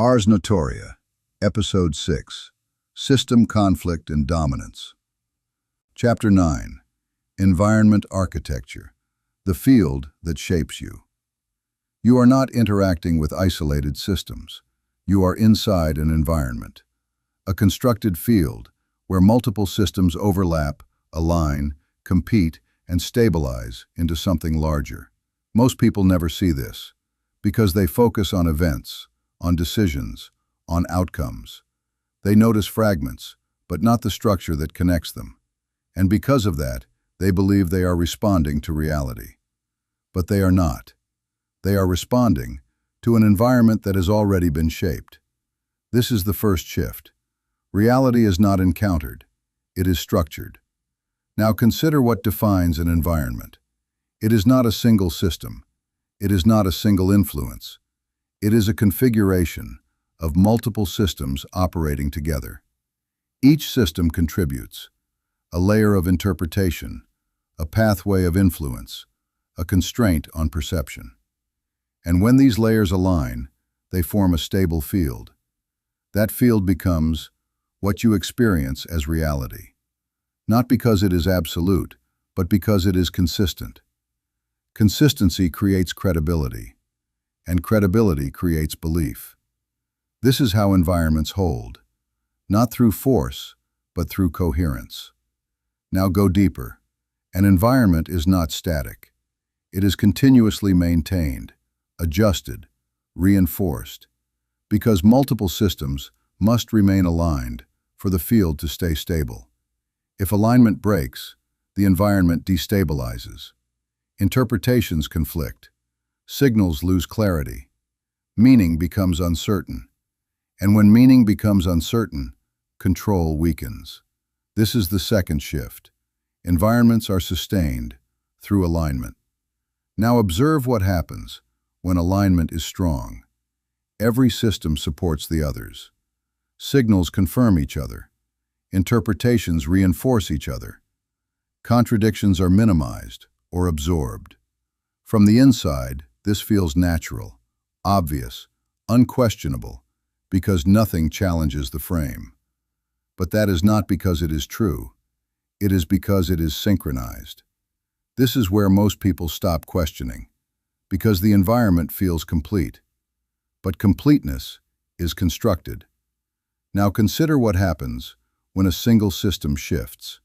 Ars Notoria, Episode 6, System Conflict and Dominance. Chapter 9, Environment Architecture, the field that shapes you. You are not interacting with isolated systems. You are inside an environment, a constructed field where multiple systems overlap, align, compete, and stabilize into something larger. Most people never see this because they focus on events, on decisions, on outcomes. They notice fragments, but not the structure that connects them. And because of that, they believe they are responding to reality. But they are not. They are responding to an environment that has already been shaped. This is the first shift. Reality is not encountered. It is structured. Now consider what defines an environment. It is not a single system. It is not a single influence. It is a configuration of multiple systems operating together. Each system contributes a layer of interpretation, a pathway of influence, a constraint on perception. And when these layers align, they form a stable field. That field becomes what you experience as reality, not because it is absolute, but because it is consistent. Consistency creates credibility, and credibility creates belief. This is how environments hold, not through force, but through coherence. Now go deeper. An environment is not static. It is continuously maintained, adjusted, reinforced, because multiple systems must remain aligned for the field to stay stable. If alignment breaks, the environment destabilizes. Interpretations conflict. Signals lose clarity. Meaning becomes uncertain. And when meaning becomes uncertain, control weakens. This is the second shift. Environments are sustained through alignment. Now observe what happens when alignment is strong. Every system supports the others. Signals confirm each other. Interpretations reinforce each other. Contradictions are minimized or absorbed. From the inside, this feels natural, obvious, unquestionable, because nothing challenges the frame. But that is not because it is true. It is because it is synchronized. This is where most people stop questioning, because the environment feels complete. But completeness is constructed. Now consider what happens when a single system shifts.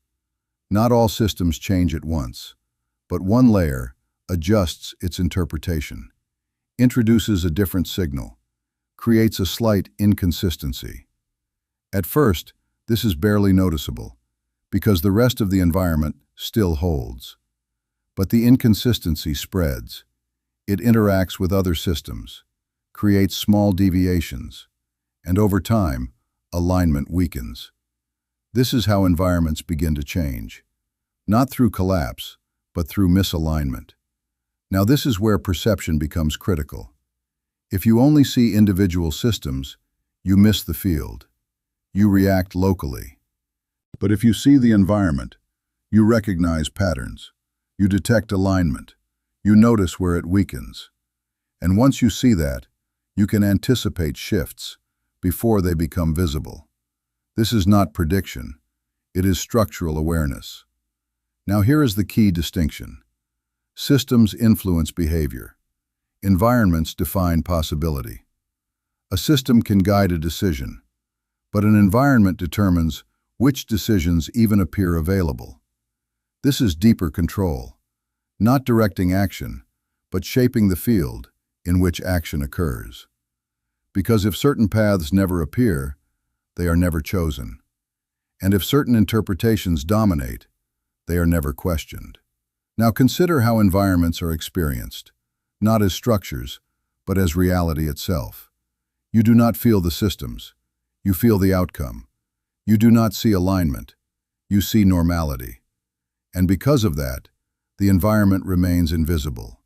Not all systems change at once, but one layer adjusts its interpretation, introduces a different signal, creates a slight inconsistency. At first, this is barely noticeable, because the rest of the environment still holds. But the inconsistency spreads. It interacts with other systems, creates small deviations, and over time, alignment weakens. This is how environments begin to change, not through collapse, but through misalignment. Now this is where perception becomes critical. If you only see individual systems, you miss the field. You react locally. But if you see the environment, you recognize patterns. You detect alignment. You notice where it weakens. And once you see that, you can anticipate shifts before they become visible. This is not prediction. It is structural awareness. Now here is the key distinction. Systems influence behavior. Environments define possibility. A system can guide a decision, but an environment determines which decisions even appear available. This is deeper control, not directing action, but shaping the field in which action occurs. Because if certain paths never appear, they are never chosen. And if certain interpretations dominate, they are never questioned. Now consider how environments are experienced, not as structures, but as reality itself. You do not feel the systems. You feel the outcome. You do not see alignment. You see normality. And because of that, the environment remains invisible.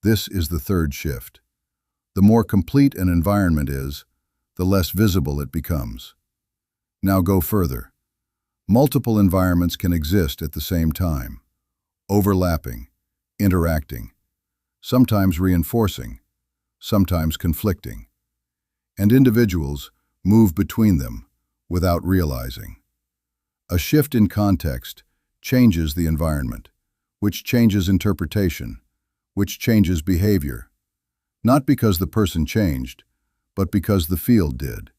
This is the third shift. The more complete an environment is, the less visible it becomes. Now go further. Multiple environments can exist at the same time, overlapping, interacting, sometimes reinforcing, sometimes conflicting. and individuals move between them without realizing. A shift in context changes the environment, which changes interpretation, which changes behavior, not because the person changed, but because the field did.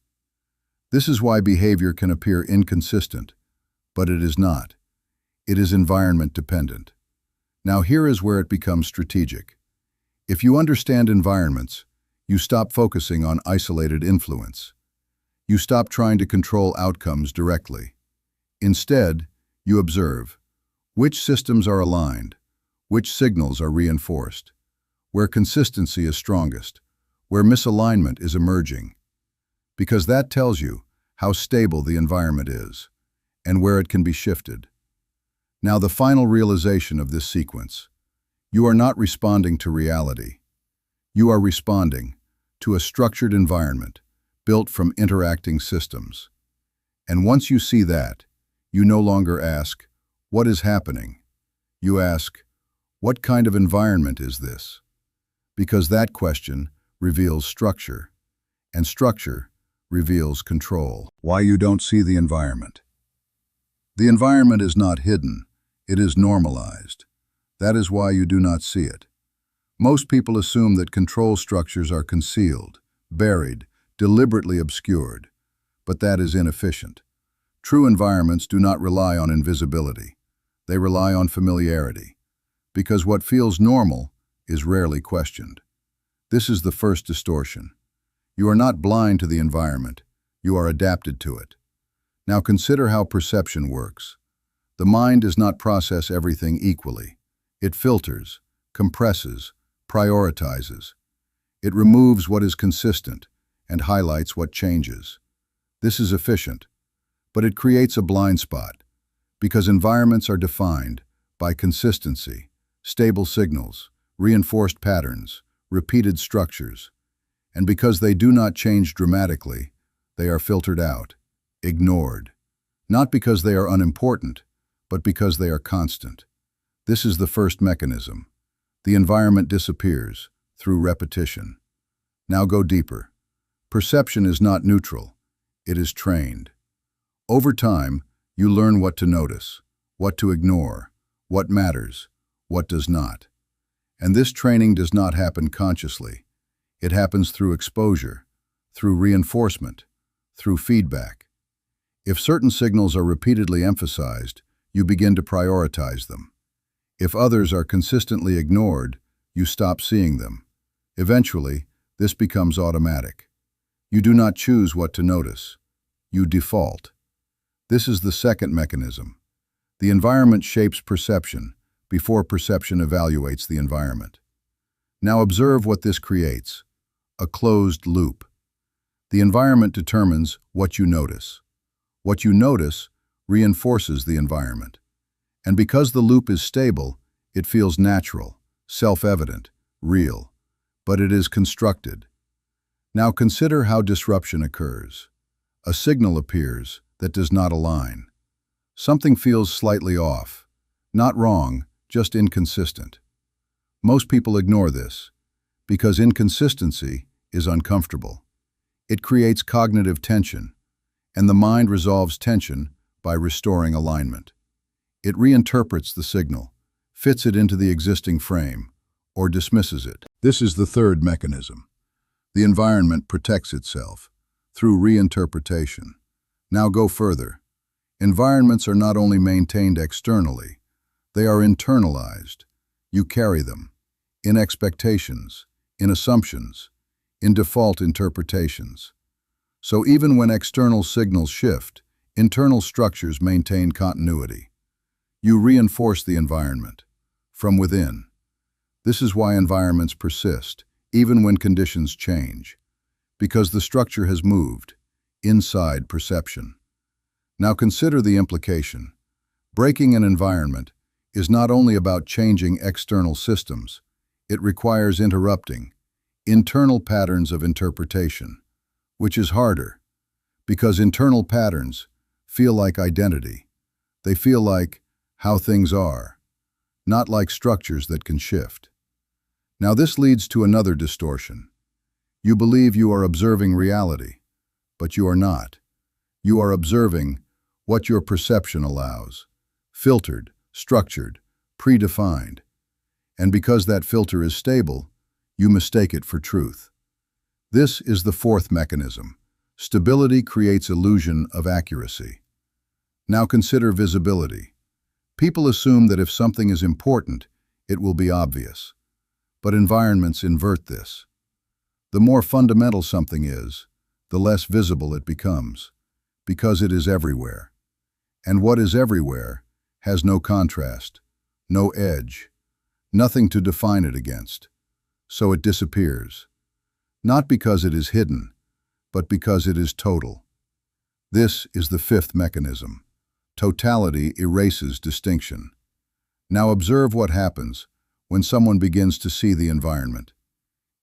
This is why behavior can appear inconsistent, but it is not. It is environment dependent. Now here is where it becomes strategic. If you understand environments, you stop focusing on isolated influence. You stop trying to control outcomes directly. Instead, you observe which systems are aligned, which signals are reinforced, where consistency is strongest, where misalignment is emerging, because that tells you how stable the environment is and where it can be shifted. Now, the final realization of this sequence: you are not responding to reality. You are responding to a structured environment built from interacting systems. And once you see that, you no longer ask, "What is happening?" You ask, "What kind of environment is this?" Because that question reveals structure, and structure reveals control. Why you don't see the environment. The environment is not hidden, it is normalized. That is why you do not see it. Most people assume that control structures are concealed, buried, deliberately obscured, but that is inefficient. True environments do not rely on invisibility. They rely on familiarity, because what feels normal is rarely questioned. This is the first distortion. You are not blind to the environment, you are adapted to it. Now consider how perception works. The mind does not process everything equally. It filters, compresses, prioritizes. It removes what is consistent and highlights what changes. This is efficient, but it creates a blind spot, because environments are defined by consistency, stable signals, reinforced patterns, repeated structures, and because they do not change dramatically, they are filtered out, ignored, not because they are unimportant, but because they are constant. This is the first mechanism. The environment disappears through repetition. Now go deeper. Perception is not neutral, it is trained. Over time, you learn what to notice, what to ignore, what matters, what does not. And this training does not happen consciously. It happens through exposure, through reinforcement, through feedback. If certain signals are repeatedly emphasized, you begin to prioritize them. If others are consistently ignored, you stop seeing them. Eventually, this becomes automatic. You do not choose what to notice. You default. This is the second mechanism. The environment shapes perception before perception evaluates the environment. Now observe what this creates: a closed loop. The environment determines what you notice. What you notice reinforces the environment. And because the loop is stable, it feels natural, self-evident, real, but it is constructed. Now consider how disruption occurs. A signal appears that does not align. Something feels slightly off. Not wrong, just inconsistent. Most people ignore this, because inconsistency is uncomfortable. It creates cognitive tension, and the mind resolves tension by restoring alignment. It reinterprets the signal, fits it into the existing frame, or dismisses it. This is the third mechanism. The environment protects itself through reinterpretation. Now go further. Environments are not only maintained externally, they are internalized. You carry them in expectations, in assumptions, in default interpretations. So even when external signals shift, internal structures maintain continuity. You reinforce the environment from within. This is why environments persist, even when conditions change, because the structure has moved inside perception. Now consider the implication. Breaking an environment is not only about changing external systems, it requires interrupting internal patterns of interpretation, which is harder, because internal patterns feel like identity. They feel like how things are, not like structures that can shift. Now this leads to another distortion. You believe you are observing reality, but you are not. You are observing what your perception allows, filtered, structured, predefined. And because that filter is stable, you mistake it for truth. This is the fourth mechanism. Stability creates illusion of accuracy. Now consider visibility. People assume that if something is important, it will be obvious. But environments invert this. The more fundamental something is, the less visible it becomes, because it is everywhere. And what is everywhere has no contrast, no edge, nothing to define it against. So it disappears. Not because it is hidden, but because it is total. This is the fifth mechanism. Totality erases distinction. Now observe what happens when someone begins to see the environment.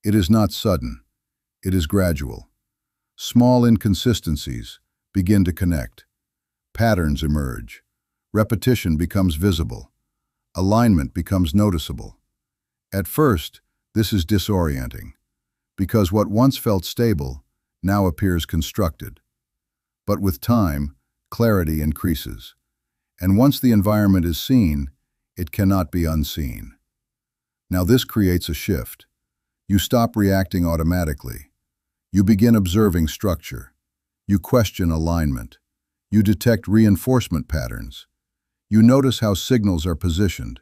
It is not sudden. It is gradual. Small inconsistencies begin to connect. Patterns emerge. Repetition becomes visible. Alignment becomes noticeable. At first, this is disorienting, because what once felt stable now appears constructed. But with time, clarity increases. And once the environment is seen, it cannot be unseen. Now this creates a shift. You stop reacting automatically. You begin observing structure. You question alignment. You detect reinforcement patterns. You notice how signals are positioned,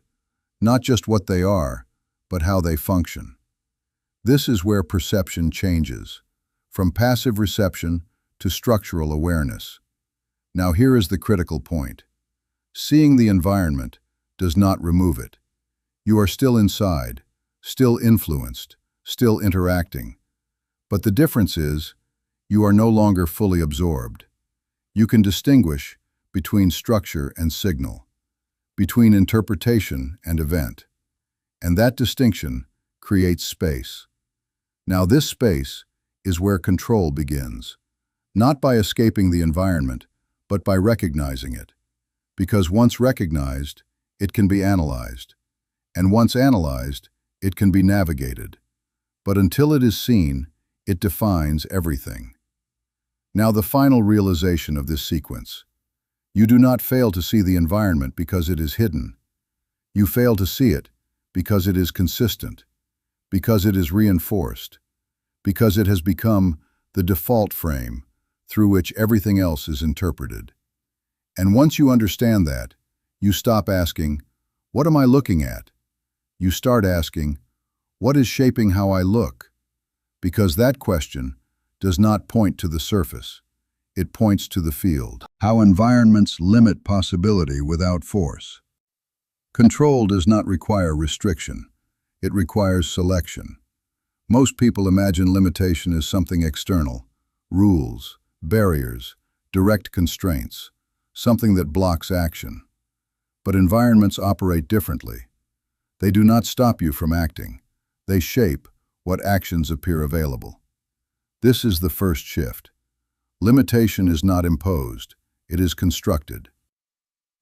not just what they are, but how they function. This is where perception changes, from passive reception to structural awareness. Now here is the critical point. Seeing the environment does not remove it. You are still inside, still influenced, still interacting. But the difference is, you are no longer fully absorbed. You can distinguish between structure and signal, between interpretation and event. And that distinction creates space. Now this space is where control begins, not by escaping the environment, but by recognizing it. Because once recognized, it can be analyzed. And once analyzed, it can be navigated. But until it is seen, it defines everything. Now the final realization of this sequence. You do not fail to see the environment because it is hidden. You fail to see it because it is consistent, because it is reinforced, because it has become the default frame through which everything else is interpreted. And once you understand that, you stop asking, "What am I looking at?" You start asking, "What is shaping how I look?" Because that question does not point to the surface. It points to the field. How environments limit possibility without force. Control does not require restriction. It requires selection. Most people imagine limitation as something external, rules, barriers, direct constraints, something that blocks action. But environments operate differently. They do not stop you from acting. They shape what actions appear available. This is the first shift. Limitation is not imposed, it is constructed.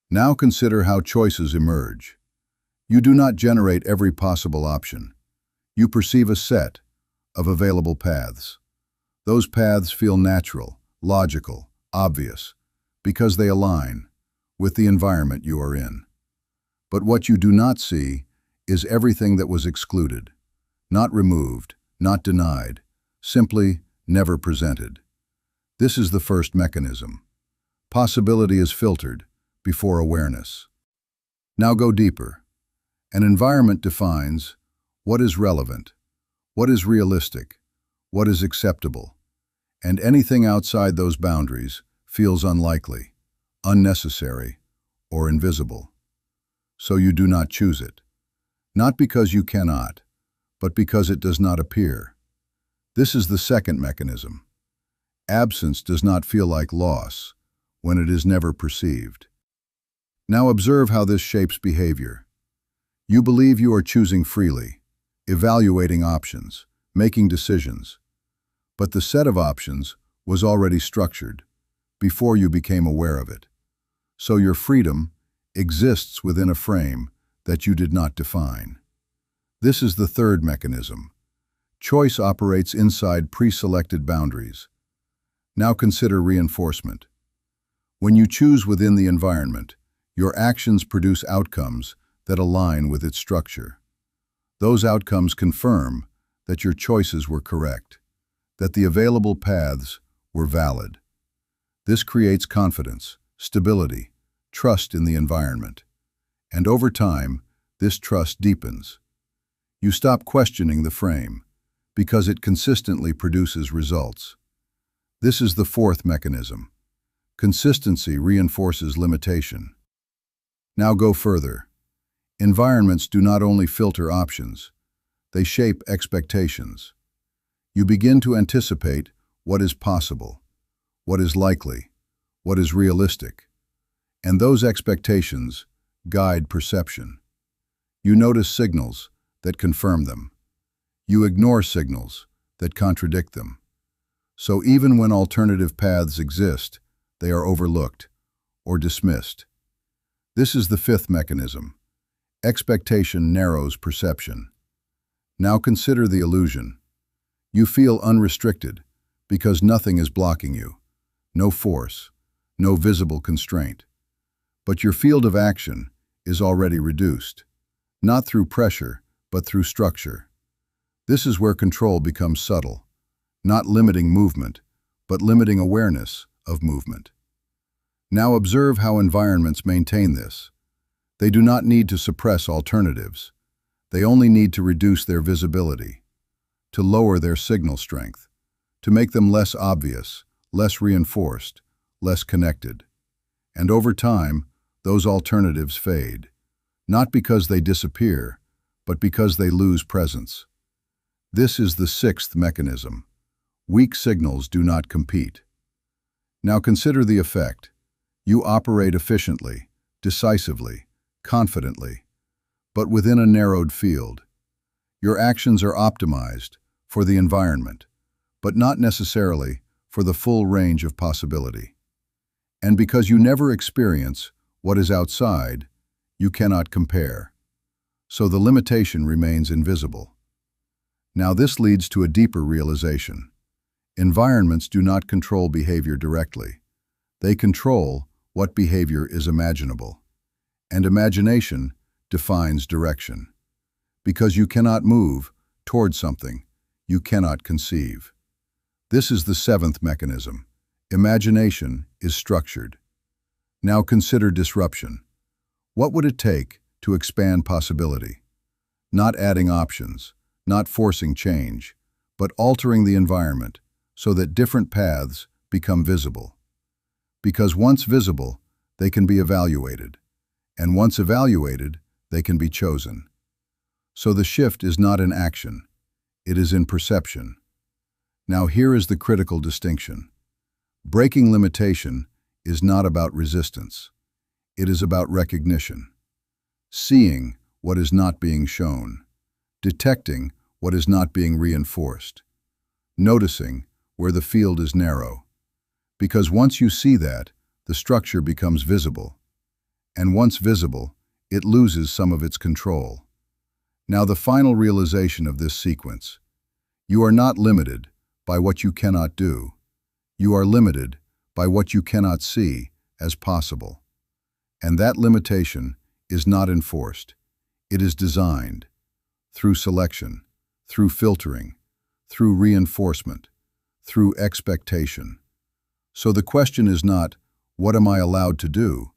Now consider how choices emerge. You do not generate every possible option. You perceive a set of available paths. Those paths feel natural, logical, obvious, because they align with the environment you are in. But what you do not see is everything that was excluded, not removed, not denied, simply never presented. This is the first mechanism. Possibility is filtered before awareness. Now go deeper. An environment defines what is relevant, what is realistic, what is acceptable, and anything outside those boundaries feels unlikely, unnecessary, or invisible. So you do not choose it. Not because you cannot, but because it does not appear. This is the second mechanism. Absence does not feel like loss when it is never perceived. Now observe how this shapes behavior. You believe you are choosing freely, evaluating options, making decisions. But the set of options was already structured before you became aware of it. So your freedom exists within a frame that you did not define. This is the third mechanism. Choice operates inside pre-selected boundaries. Now consider reinforcement. When you choose within the environment, your actions produce outcomes that align with its structure. Those outcomes confirm that your choices were correct, that the available paths were valid. This creates confidence, stability, trust in the environment. And over time, this trust deepens. You stop questioning the frame, because it consistently produces results. This is the fourth mechanism. Consistency reinforces limitation. Now go further. Environments do not only filter options, they shape expectations. You begin to anticipate what is possible, what is likely, what is realistic. And those expectations guide perception. You notice signals that confirm them. You ignore signals that contradict them. So even when alternative paths exist, they are overlooked or dismissed. This is the fifth mechanism. Expectation narrows perception. Now consider the illusion. You feel unrestricted because nothing is blocking you. No force, no visible constraint. But your field of action is already reduced, not through pressure, but through structure. This is where control becomes subtle, not limiting movement, but limiting awareness of movement. Now observe how environments maintain this. They do not need to suppress alternatives. They only need to reduce their visibility, to lower their signal strength, to make them less obvious, less reinforced, less connected. And over time, those alternatives fade, not because they disappear, but because they lose presence. This is the sixth mechanism. Weak signals do not compete. Now consider the effect. You operate efficiently, decisively, confidently, but within a narrowed field. Your actions are optimized for the environment, but not necessarily for the full range of possibility. And because you never experience what is outside, you cannot compare. So the limitation remains invisible. Now this leads to a deeper realization. Environments do not control behavior directly. They control what behavior is imaginable. And imagination defines direction. Because you cannot move toward something, you cannot conceive. This is the seventh mechanism. Imagination is structured. Now consider disruption. What would it take to expand possibility? Not adding options, not forcing change, but altering the environment so that different paths become visible. Because once visible, they can be evaluated, and once evaluated, they can be chosen. So the shift is not in action, it is in perception. Now here is the critical distinction. Breaking limitation is not about resistance. It is about recognition. Seeing what is not being shown. Detecting what is not being reinforced. Noticing where the field is narrow. Because once you see that, the structure becomes visible. And once visible, it loses some of its control. Now the final realization of this sequence. You are not limited by what you cannot do. You are limited by what you cannot see as possible. And that limitation is not enforced. It is designed through selection, through filtering, through reinforcement, through expectation. So the question is not, what am I allowed to do?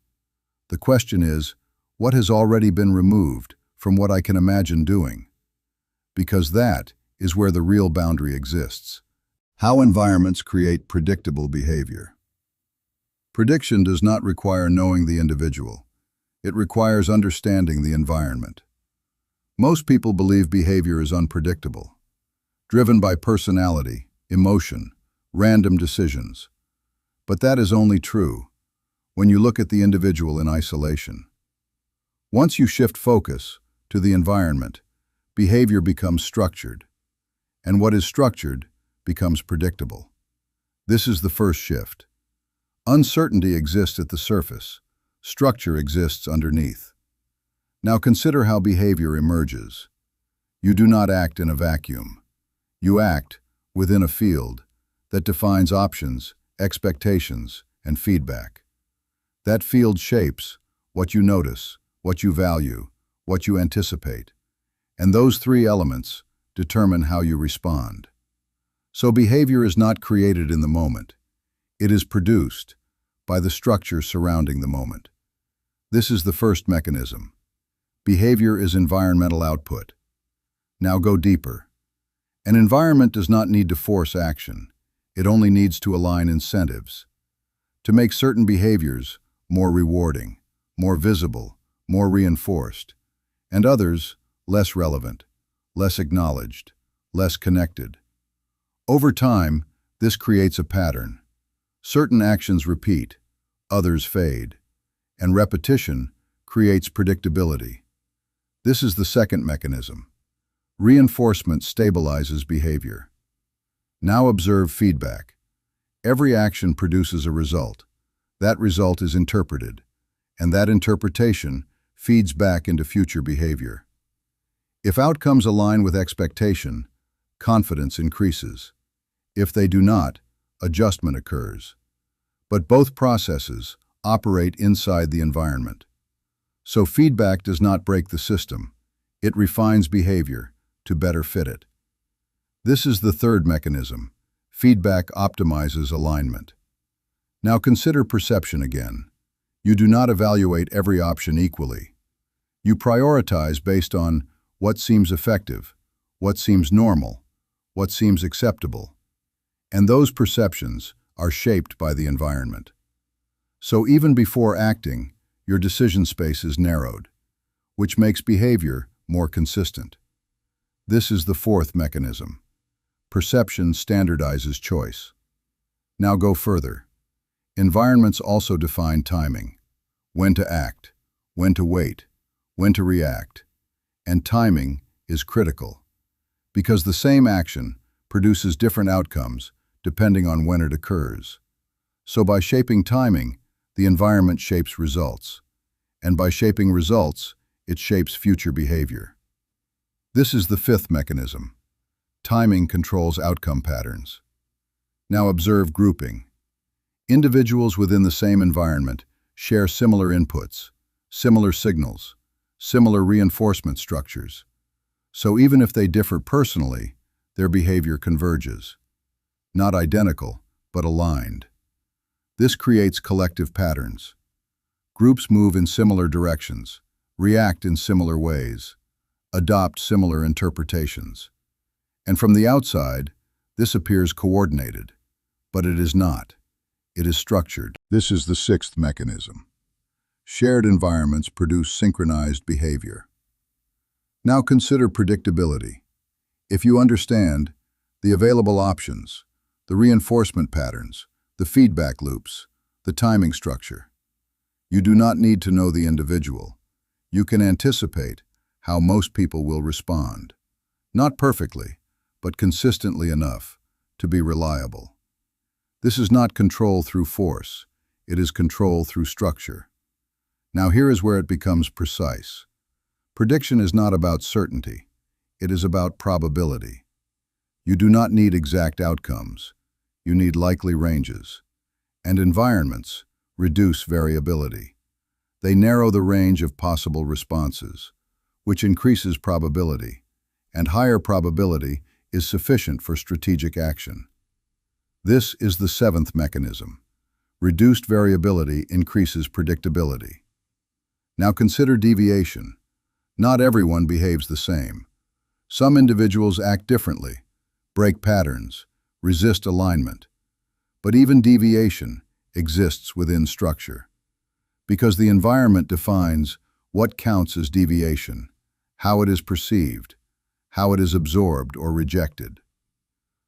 The question is, what has already been removed from what I can imagine doing? Because that is where the real boundary exists. How environments create predictable behavior. Prediction does not require knowing the individual. It requires understanding the environment. Most people believe behavior is unpredictable, driven by personality, emotion, random decisions. But that is only true when you look at the individual in isolation. Once you shift focus to the environment, behavior becomes structured, and what is structured becomes predictable. This is the first shift. Uncertainty exists at the surface. Structure exists underneath. Now consider how behavior emerges. You do not act in a vacuum. You act within a field that defines options, expectations, and feedback. That field shapes what you notice, what you value, what you anticipate. And those three elements determine how you respond. So behavior is not created in the moment. It is produced by the structure surrounding the moment. This is the first mechanism. Behavior is environmental output. Now go deeper. An environment does not need to force action. It only needs to align incentives. To make certain behaviors more rewarding, more visible, more reinforced, and others less relevant, less acknowledged, less connected. Over time, this creates a pattern. Certain actions repeat, others fade, and repetition creates predictability. This is the second mechanism. Reinforcement stabilizes behavior. Now observe feedback. Every action produces a result. That result is interpreted, and that interpretation feeds back into future behavior. If outcomes align with expectation, confidence increases. If they do not, adjustment occurs. But both processes operate inside the environment. So feedback does not break the system. It refines behavior to better fit it. This is the third mechanism. Feedback optimizes alignment. Now consider perception again. You do not evaluate every option equally. You prioritize based on what seems effective, what seems normal, what seems acceptable. And those perceptions are shaped by the environment. So even before acting, your decision space is narrowed, which makes behavior more consistent. This is the fourth mechanism. Perception standardizes choice. Now go further. Environments also define timing. When to act, when to wait, when to react. And timing is critical, because the same action produces different outcomes depending on when it occurs. So by shaping timing, the environment shapes results. And by shaping results, it shapes future behavior. This is the fifth mechanism. Timing controls outcome patterns. Now observe grouping. Individuals within the same environment share similar inputs, similar signals, similar reinforcement structures. So even if they differ personally, their behavior converges. Not identical, but aligned. This creates collective patterns. Groups move in similar directions, react in similar ways, adopt similar interpretations. And from the outside, this appears coordinated, but it is not. It is structured. This is the sixth mechanism. Shared environments produce synchronized behavior. Now consider predictability. If you understand the available options, the reinforcement patterns, the feedback loops, the timing structure, you do not need to know the individual. You can anticipate how most people will respond. Not perfectly, but consistently enough to be reliable. This is not control through force. It is control through structure. Now here is where it becomes precise. Prediction is not about certainty. It is about probability. You do not need exact outcomes. You need likely ranges. And environments reduce variability. They narrow the range of possible responses, which increases probability, and higher probability is sufficient for strategic action. This is the seventh mechanism. Reduced variability increases predictability. Now consider deviation. Not everyone behaves the same. Some individuals act differently, break patterns, resist alignment. But even deviation exists within structure, because the environment defines what counts as deviation, how it is perceived, how it is absorbed or rejected.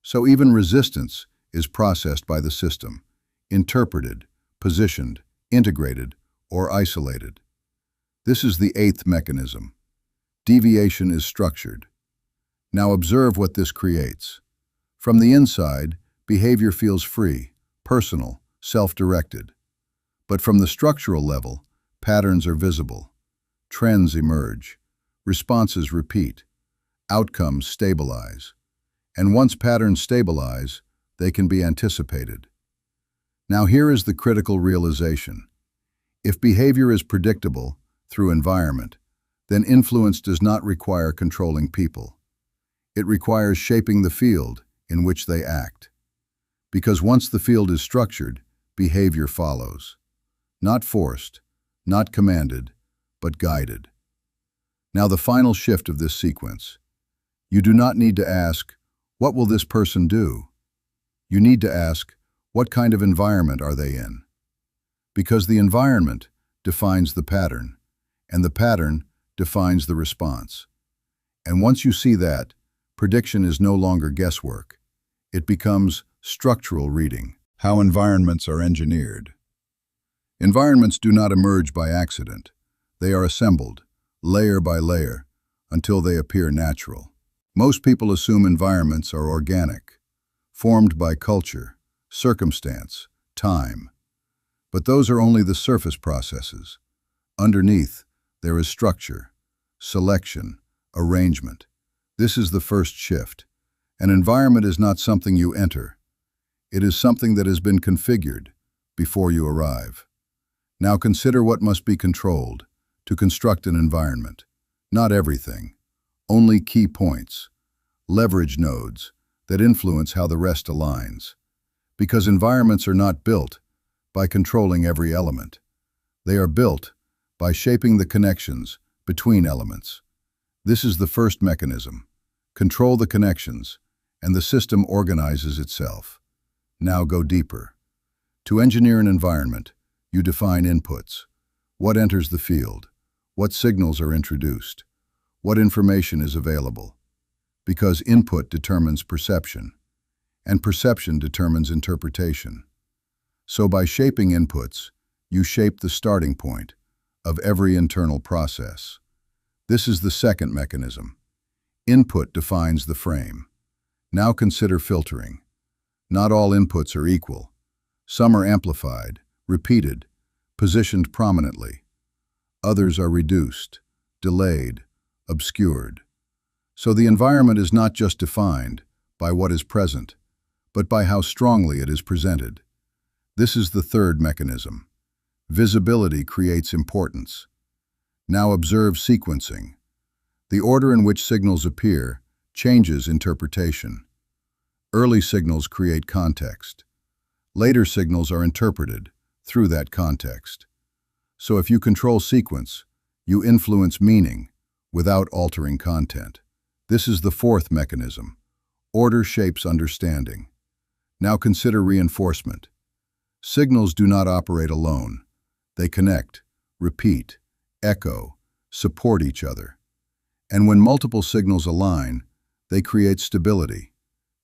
So even resistance is processed by the system, interpreted, positioned, integrated, or isolated. This is the eighth mechanism. Deviation is structured. Now observe what this creates. From the inside, behavior feels free, personal, self-directed. But from the structural level, patterns are visible. Trends emerge. Responses repeat. Outcomes stabilize. And once patterns stabilize, they can be anticipated. Now here is the critical realization. If behavior is predictable through environment, then influence does not require controlling people. It requires shaping the field in which they act. Because once the field is structured, behavior follows. Not forced, not commanded, but guided. Now the final shift of this sequence. You do not need to ask, what will this person do? You need to ask, what kind of environment are they in? Because the environment defines the pattern, and the pattern defines the response. And once you see that, prediction is no longer guesswork. It becomes structural reading. How environments are engineered. Environments do not emerge by accident. They are assembled, layer by layer, until they appear natural. Most people assume environments are organic, formed by culture, circumstance, time. But those are only the surface processes. Underneath, there is structure, selection, arrangement. This is the first shift. An environment is not something you enter. It is something that has been configured before you arrive. Now consider what must be controlled to construct an environment. Not everything, only key points, leverage nodes that influence how the rest aligns. Because environments are not built by controlling every element. They are built by shaping the connections between elements. This is the first mechanism. Control the connections, and the system organizes itself. Now go deeper. To engineer an environment, you define inputs. What enters the field? What signals are introduced? What information is available? Because input determines perception, and perception determines interpretation. So by shaping inputs, you shape the starting point of every internal process. This is the second mechanism. Input defines the frame. Now consider filtering. Not all inputs are equal. Some are amplified, repeated, positioned prominently. Others are reduced, delayed, obscured. So the environment is not just defined by what is present, but by how strongly it is presented. This is the third mechanism. Visibility creates importance. Now observe sequencing. The order in which signals appear changes interpretation. Early signals create context. Later signals are interpreted through that context. So if you control sequence, you influence meaning without altering content. This is the fourth mechanism. Order shapes understanding. Now consider reinforcement. Signals do not operate alone. They connect, repeat, echo, support each other. And when multiple signals align, they create stability,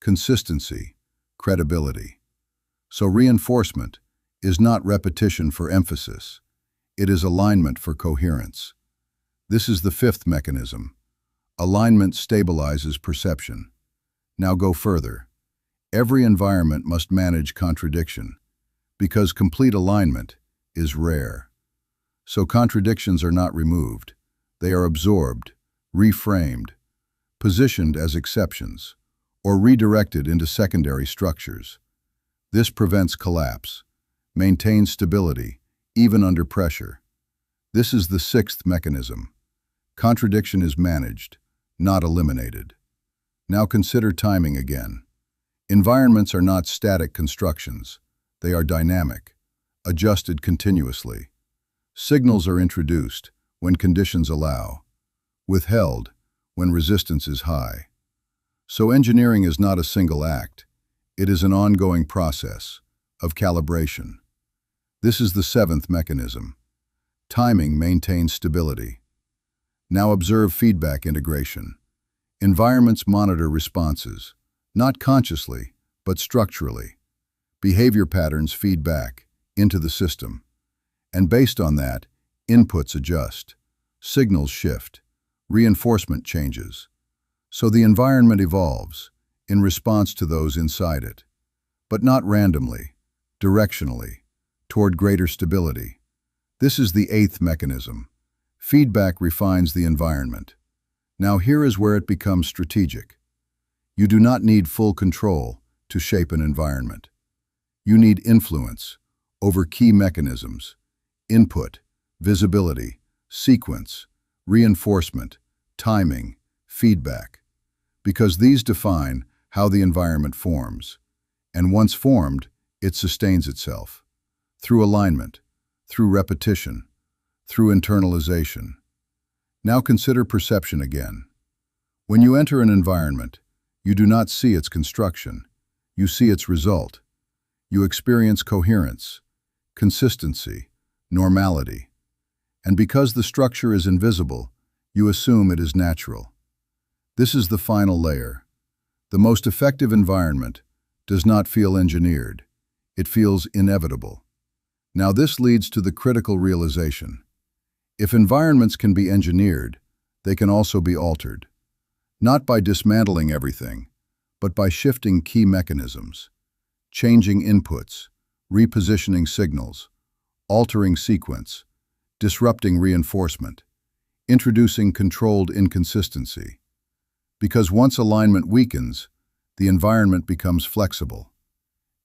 consistency, credibility. So reinforcement is not repetition for emphasis. It is alignment for coherence. This is the fifth mechanism. Alignment stabilizes perception. Now go further. Every environment must manage contradiction, because complete alignment is rare. So contradictions are not removed. They are absorbed, reframed, positioned as exceptions, or redirected into secondary structures. This prevents collapse, maintains stability, even under pressure. This is the sixth mechanism. Contradiction is managed, not eliminated. Now consider timing again. Environments are not static constructions. They are dynamic, adjusted continuously. Signals are introduced when conditions allow, withheld when resistance is high. So engineering is not a single act. It is an ongoing process of calibration. This is the seventh mechanism. Timing maintains stability. Now observe feedback integration. Environments monitor responses, not consciously, but structurally. Behavior patterns feed back into the system. And based on that, inputs adjust, signals shift, reinforcement changes. So the environment evolves in response to those inside it, but not randomly, directionally, toward greater stability. This is the eighth mechanism. Feedback refines the environment. Now here is where it becomes strategic. You do not need full control to shape an environment. You need influence over key mechanisms: input, visibility, sequence, reinforcement, timing, feedback, because these define how the environment forms. And once formed, it sustains itself through alignment, through repetition, through internalization. Now consider perception again. When you enter an environment, you do not see its construction, you see its result. You experience coherence, consistency, normality. And because the structure is invisible, you assume it is natural. This is the final layer. The most effective environment does not feel engineered. It feels inevitable. Now this leads to the critical realization. If environments can be engineered, they can also be altered. Not by dismantling everything, but by shifting key mechanisms, changing inputs, repositioning signals, altering sequence, disrupting reinforcement, introducing controlled inconsistency. Because once alignment weakens, the environment becomes flexible,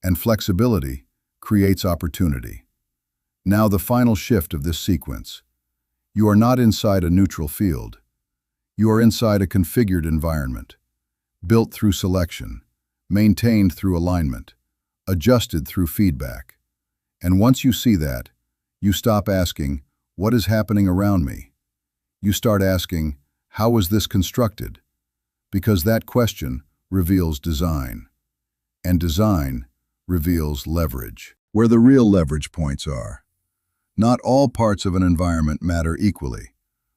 and flexibility creates opportunity. Now the final shift of this sequence. You are not inside a neutral field. You are inside a configured environment, built through selection, maintained through alignment, adjusted through feedback. And once you see that, you stop asking, "What is happening around me?" You start asking, "How was this constructed?" Because that question reveals design, and design reveals leverage. Where the real leverage points are. Not all parts of an environment matter equally.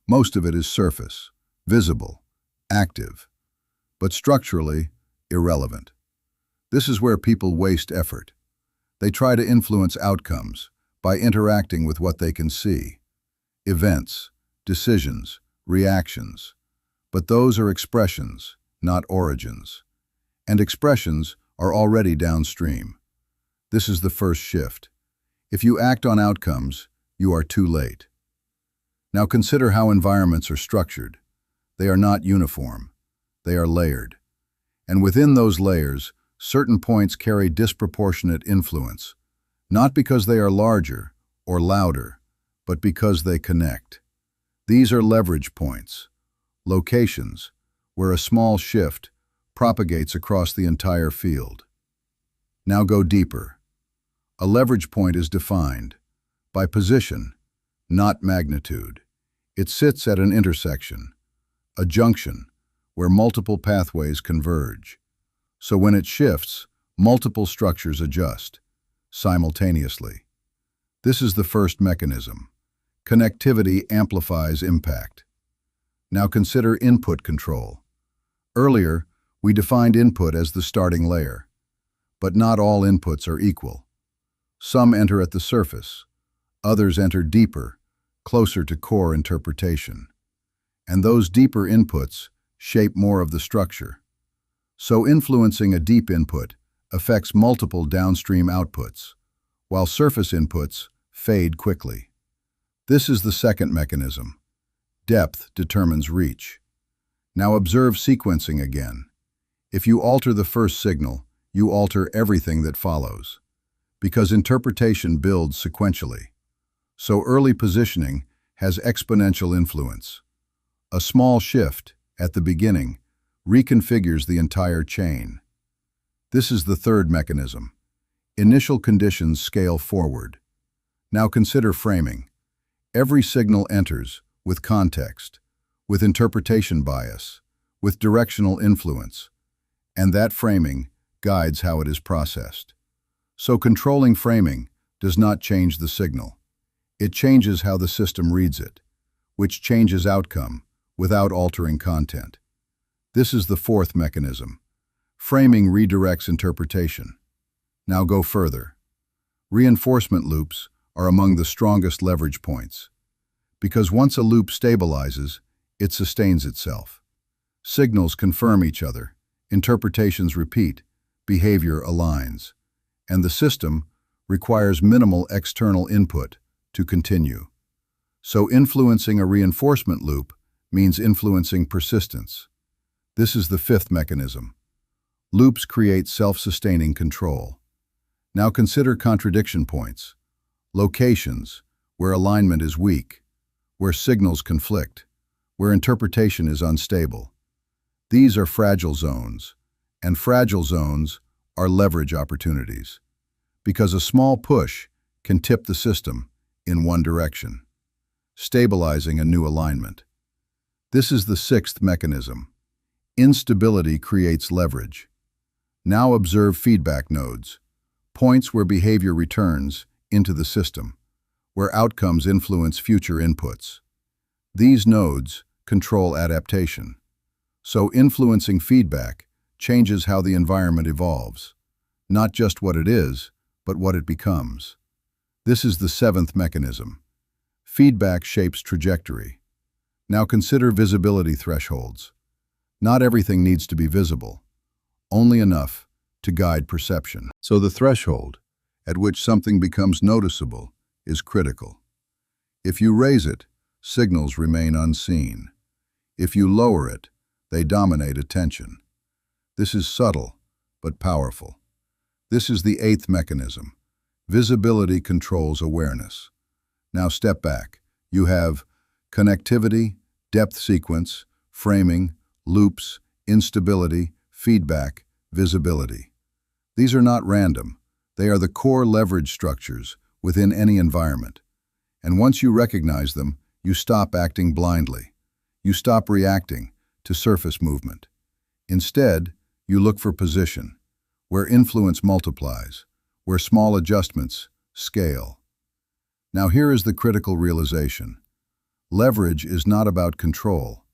Most of it is surface, visible, active, but structurally irrelevant. This is where people waste effort. They try to influence outcomes by interacting with what they can see. Events, decisions, reactions. But those are expressions, not origins. And expressions are already downstream. This is the first shift. If you act on outcomes, you are too late. Now consider how environments are structured. They are not uniform. They are layered. And within those layers, certain points carry disproportionate influence, not because they are larger or louder, but because they connect. These are leverage points, locations where a small shift propagates across the entire field. Now go deeper. A leverage point is defined by position, not magnitude. It sits at an intersection, a junction, where multiple pathways converge. So when it shifts, multiple structures adjust simultaneously. This is the first mechanism. Connectivity amplifies impact. Now consider input control. Earlier, we defined input as the starting layer. But not all inputs are equal. Some enter at the surface. Others enter deeper, closer to core interpretation. And those deeper inputs shape more of the structure. So influencing a deep input affects multiple downstream outputs, while surface inputs fade quickly. This is the second mechanism. Depth determines reach. Now observe sequencing again. If you alter the first signal, you alter everything that follows, because interpretation builds sequentially. So early positioning has exponential influence. A small shift at the beginning reconfigures the entire chain. This is the third mechanism. Initial conditions scale forward. Now consider framing. Every signal enters with context, with interpretation bias, with directional influence, and that framing guides how it is processed. So controlling framing does not change the signal. It changes how the system reads it, which changes outcome without altering content. This is the fourth mechanism. Framing redirects interpretation. Now go further. Reinforcement loops are among the strongest leverage points, because once a loop stabilizes, it sustains itself. Signals confirm each other, interpretations repeat, behavior aligns, and the system requires minimal external input to continue. So influencing a reinforcement loop means influencing persistence. This is the fifth mechanism. Loops create self-sustaining control. Now consider contradiction points, locations where alignment is weak, where signals conflict, where interpretation is unstable. These are fragile zones, and fragile zones are leverage opportunities, because a small push can tip the system in one direction, stabilizing a new alignment. This is the sixth mechanism. Instability creates leverage. Now observe feedback nodes, points where behavior returns into the system, where outcomes influence future inputs. These nodes control adaptation. So influencing feedback changes how the environment evolves, not just what it is, but what it becomes. This is the seventh mechanism. Feedback shapes trajectory. Now consider visibility thresholds. Not everything needs to be visible, only enough to guide perception. So the threshold at which something becomes noticeable is critical. If you raise it, signals remain unseen. If you lower it, they dominate attention. This is subtle, but powerful. This is the eighth mechanism. Visibility controls awareness. Now step back. You have connectivity, depth sequence, framing, loops, instability, feedback, visibility. These are not random. They are the core leverage structures within any environment. And once you recognize them, you stop acting blindly. You stop reacting to surface movement. Instead, you look for position, where influence multiplies, where small adjustments scale. Now here is the critical realization. Leverage is not about control.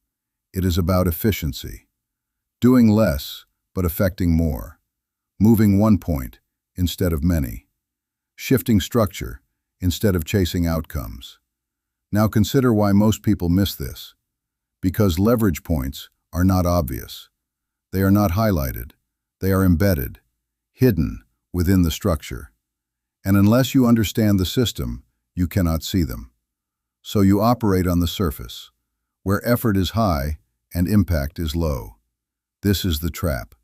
It is about efficiency. Doing less, but affecting more. Moving one point instead of many. Shifting structure instead of chasing outcomes. Now consider why most people miss this. Because leverage points are not obvious. They are not highlighted. They are embedded, hidden within the structure. And unless you understand the system, you cannot see them. So you operate on the surface, where effort is high and impact is low. This is the trap.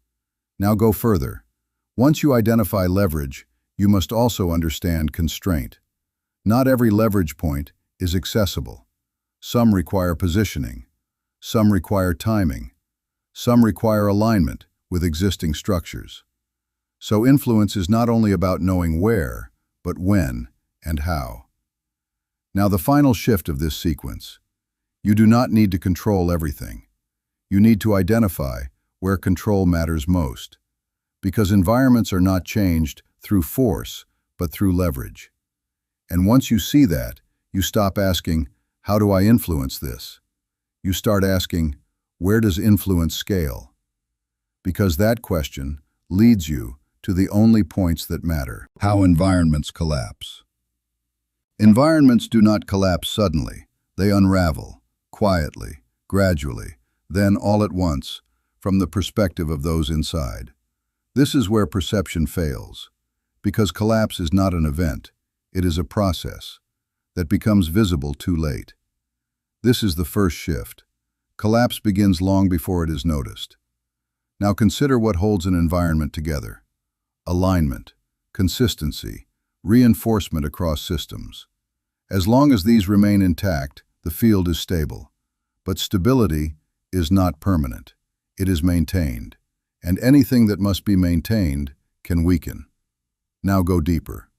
Now go further. Once you identify leverage, you must also understand constraint. Not every leverage point is accessible. Some require positioning. Some require timing. Some require alignment with existing structures. So influence is not only about knowing where, but when and how. Now the final shift of this sequence. You do not need to control everything. You need to identify where control matters most. Because environments are not changed through force, but through leverage. And once you see that, you stop asking, how do I influence this? You start asking, where does influence scale? Because that question leads you to the only points that matter. How environments collapse. Environments do not collapse suddenly. They unravel, quietly, gradually, then all at once, from the perspective of those inside. This is where perception fails, because collapse is not an event, it is a process that becomes visible too late. This is the first shift. Collapse begins long before it is noticed. Now consider what holds an environment together. Alignment, consistency, reinforcement across systems. As long as these remain intact, the field is stable. But stability is not permanent. It is maintained. And anything that must be maintained can weaken. Now go deeper.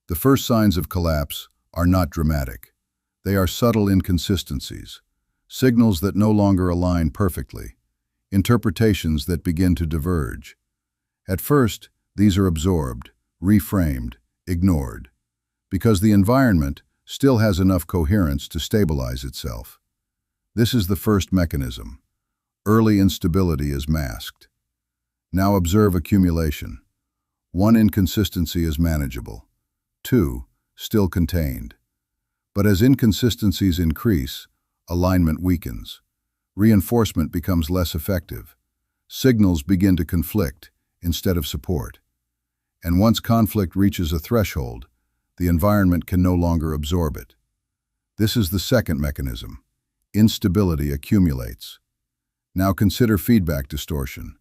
The first signs of collapse are not dramatic. They are subtle inconsistencies, signals that no longer align perfectly, interpretations that begin to diverge. At first, these are absorbed, reframed, ignored, because the environment still has enough coherence to stabilize itself. This is the first mechanism. Early instability is masked. Now observe accumulation. One inconsistency is manageable. Two, still contained. But as inconsistencies increase, alignment weakens. Reinforcement becomes less effective. Signals begin to conflict instead of support. And once conflict reaches a threshold, the environment can no longer absorb it. This is the second mechanism. Instability accumulates. Now consider feedback distortion.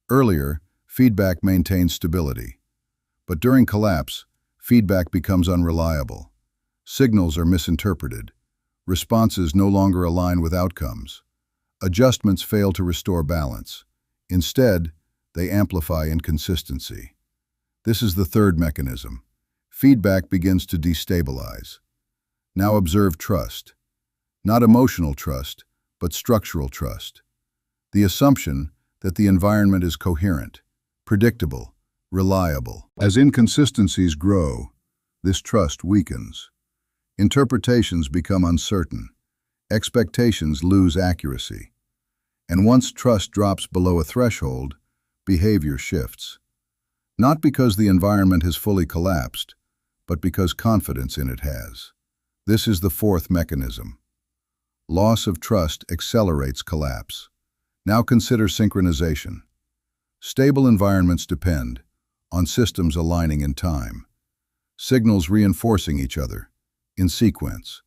Earlier, feedback maintains stability. But during collapse, feedback becomes unreliable. Signals are misinterpreted. Responses no longer align with outcomes. Adjustments fail to restore balance. Instead, they amplify inconsistency. This is the third mechanism. Feedback begins to destabilize. Now observe trust. Not emotional trust, but structural trust. The assumption that the environment is coherent, predictable, reliable. As inconsistencies grow, this trust weakens. Interpretations become uncertain. Expectations lose accuracy. And once trust drops below a threshold, behavior shifts. Not because the environment has fully collapsed, but because confidence in it has. This is the fourth mechanism. Loss of trust accelerates collapse. Now consider synchronization. Stable environments depend on systems aligning in time, signals reinforcing each other in sequence.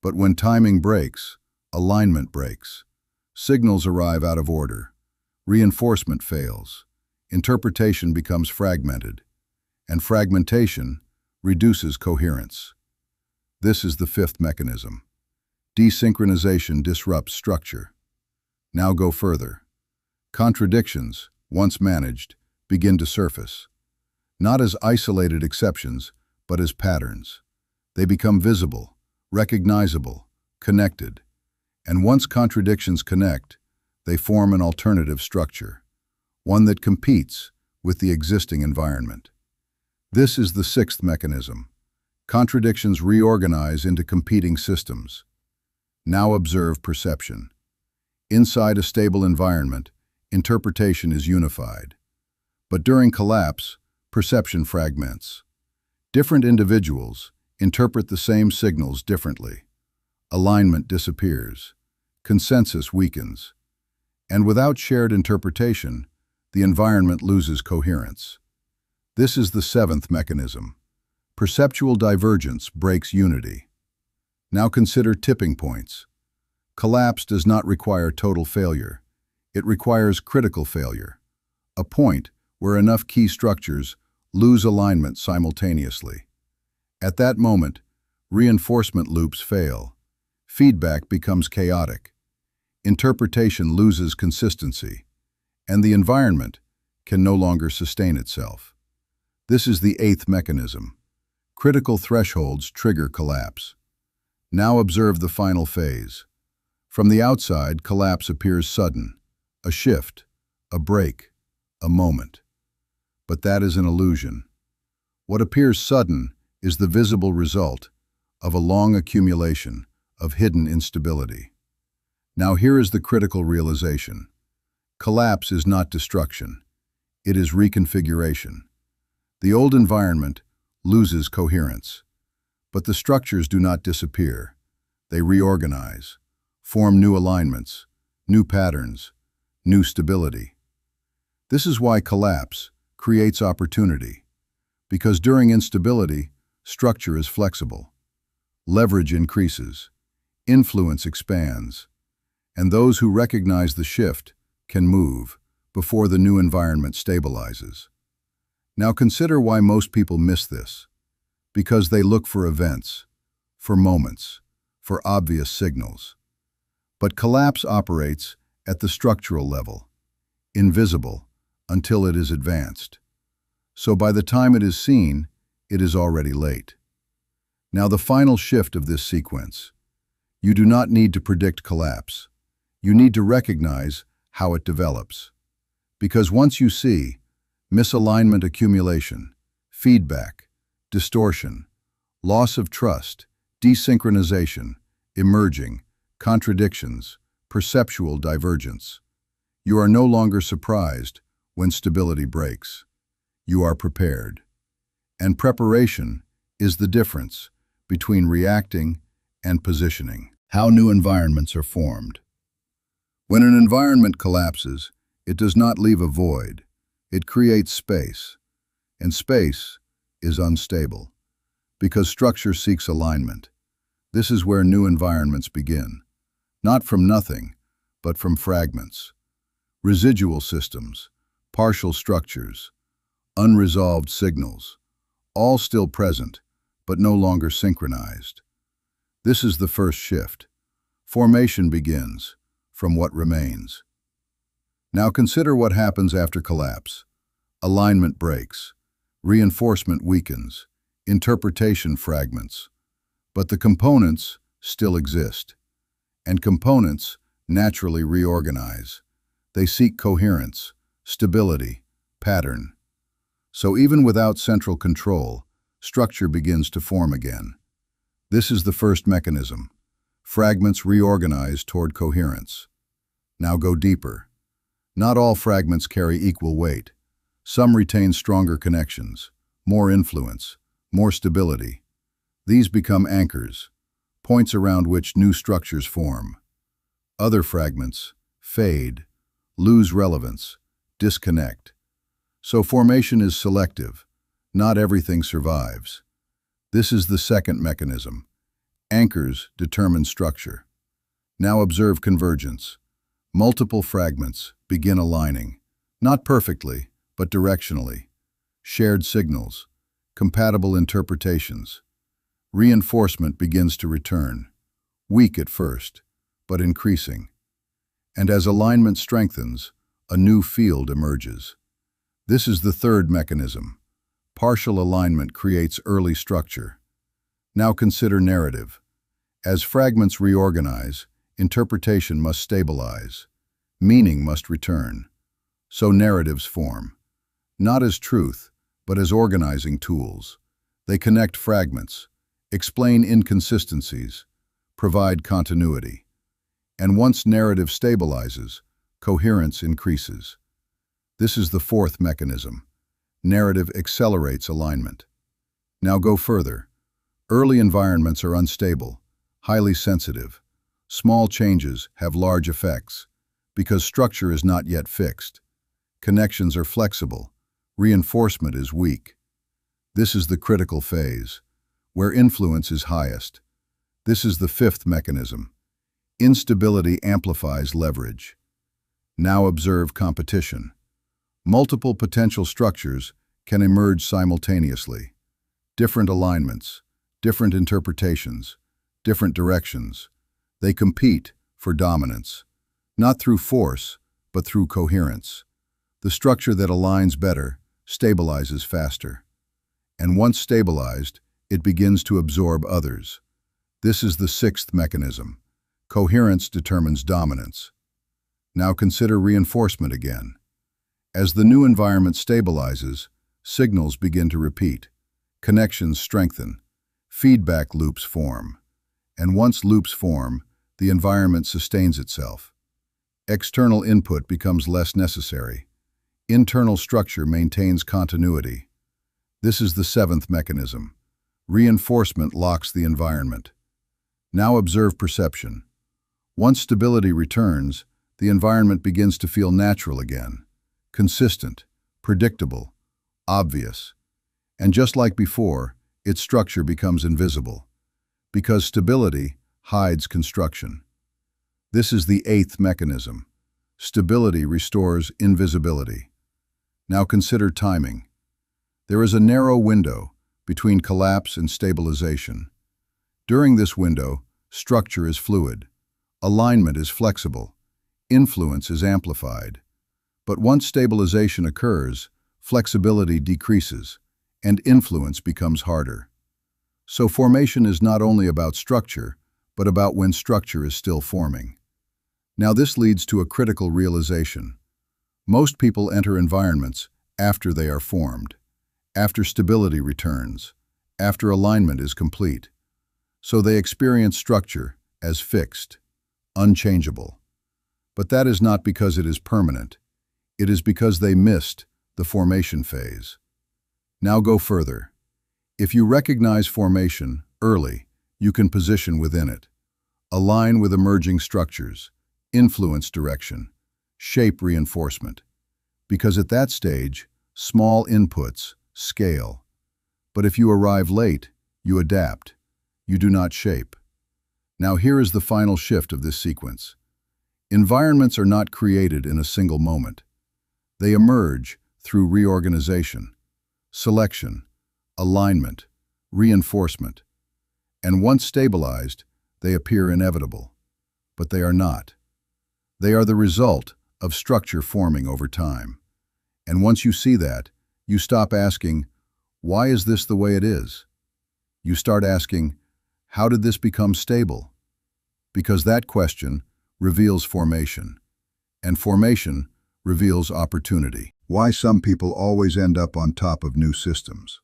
But when timing breaks, alignment breaks. Signals arrive out of order. Reinforcement fails. Interpretation becomes fragmented, and fragmentation reduces coherence. This is the fifth mechanism. Desynchronization disrupts structure. Now go further. Contradictions, once managed, begin to surface. Not as isolated exceptions, but as patterns. They become visible, recognizable, connected. And once contradictions connect, they form an alternative structure, one that competes with the existing environment. This is the sixth mechanism. Contradictions reorganize into competing systems. Now observe perception. Inside a stable environment, interpretation is unified. But during collapse, perception fragments. Different individuals interpret the same signals differently. Alignment disappears. Consensus weakens. And without shared interpretation, the environment loses coherence. This is the seventh mechanism. Perceptual divergence breaks unity. Now consider tipping points. Collapse does not require total failure. It requires critical failure, a point where enough key structures lose alignment simultaneously. At that moment, reinforcement loops fail. Feedback becomes chaotic. Interpretation loses consistency, and the environment can no longer sustain itself. This is the eighth mechanism. Critical thresholds trigger collapse. Now observe the final phase. From the outside, collapse appears sudden, a shift, a break, a moment. But that is an illusion. What appears sudden is the visible result of a long accumulation of hidden instability. Now here is the critical realization. Collapse is not destruction. It is reconfiguration. The old environment loses coherence, but the structures do not disappear. They reorganize, form new alignments, new patterns, new stability. This is why collapse creates opportunity, because during instability, structure is flexible. Leverage increases, influence expands, and those who recognize the shift can move before the new environment stabilizes. Now consider why most people miss this. Because they look for events, for moments, for obvious signals. But collapse operates at the structural level, invisible until it is advanced. So by the time it is seen, it is already late. Now the final shift of this sequence. You do not need to predict collapse. You need to recognize how it develops. Because once you see misalignment accumulation, feedback, distortion, loss of trust, desynchronization, emerging, contradictions, perceptual divergence, you are no longer surprised when stability breaks. You are prepared. And preparation is the difference between reacting and positioning. How new environments are formed. When an environment collapses, it does not leave a void. It creates space. And space is unstable, because structure seeks alignment. This is where new environments begin, not from nothing, but from fragments, residual systems, partial structures, unresolved signals, all still present, but no longer synchronized. This is the first shift. Formation begins from what remains. Now consider what happens after collapse. Alignment breaks, reinforcement weakens, interpretation fragments. But the components still exist, and components naturally reorganize. They seek coherence, stability, pattern. So even without central control, structure begins to form again. This is the first mechanism. Fragments reorganize toward coherence. Now go deeper. Not all fragments carry equal weight. Some retain stronger connections, more influence, more stability. These become anchors, points around which new structures form. Other fragments fade, lose relevance, disconnect. So formation is selective. Not everything survives. This is the second mechanism. Anchors determine structure. Now observe convergence. Multiple fragments begin aligning, not perfectly, but directionally. Shared signals, compatible interpretations. Reinforcement begins to return, weak at first, but increasing. And as alignment strengthens, a new field emerges. This is the third mechanism. Partial alignment creates early structure. Now consider narrative. As fragments reorganize, interpretation must stabilize. Meaning must return. So narratives form, not as truth, but as organizing tools. They connect fragments, explain inconsistencies, provide continuity. And once narrative stabilizes, coherence increases. This is the fourth mechanism. Narrative accelerates alignment. Now go further. Early environments are unstable, highly sensitive. Small changes have large effects because structure is not yet fixed. Connections are flexible. Reinforcement is weak. This is the critical phase, where influence is highest. This is the fifth mechanism. Instability amplifies leverage. Now observe competition. Multiple potential structures can emerge simultaneously. Different alignments, different interpretations, different directions. They compete for dominance, not through force, but through coherence. The structure that aligns better stabilizes faster. And once stabilized, it begins to absorb others. This is the sixth mechanism. Coherence determines dominance. Now consider reinforcement again. As the new environment stabilizes, signals begin to repeat. Connections strengthen. Feedback loops form. And once loops form, the environment sustains itself. External input becomes less necessary. Internal structure maintains continuity. This is the seventh mechanism. Reinforcement locks the environment. Now observe perception. Once stability returns, the environment begins to feel natural again. Consistent, predictable, obvious. And just like before, its structure becomes invisible. Because stability hides construction. This is the eighth mechanism. Stability restores invisibility. Now consider timing. There is a narrow window between collapse and stabilization. During this window, structure is fluid. Alignment is flexible. Influence is amplified. But once stabilization occurs, flexibility decreases, and influence becomes harder. So formation is not only about structure, but about when structure is still forming. Now this leads to a critical realization. Most people enter environments after they are formed, after stability returns, after alignment is complete. So they experience structure as fixed, unchangeable. But that is not because it is permanent. It is because they missed the formation phase. Now go further. If you recognize formation early, you can position within it. Align with emerging structures, influence direction, shape reinforcement. Because at that stage, small inputs scale. But if you arrive late, you adapt. You do not shape. Now here is the final shift of this sequence. Environments are not created in a single moment. They emerge through reorganization, selection, alignment, reinforcement, and once stabilized, they appear inevitable. But they are not. They are the result of structure forming over time. And once you see that, you stop asking, why is this the way it is? You start asking, how did this become stable? Because that question reveals formation, and formation reveals opportunity. Why some people always end up on top of new systems.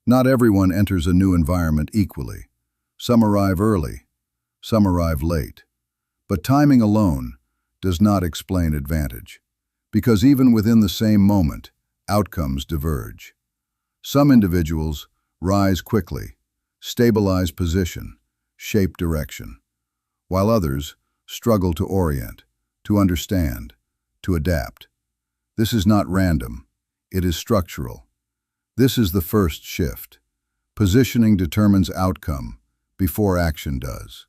Not everyone enters a new environment equally. Some arrive early, some arrive late. But timing alone does not explain advantage, because even within the same moment, outcomes diverge. Some individuals rise quickly, stabilize position, shape direction, while others struggle to orient, to understand, to adapt. This is not random, it is structural. This is the first shift. Positioning determines outcome before action does.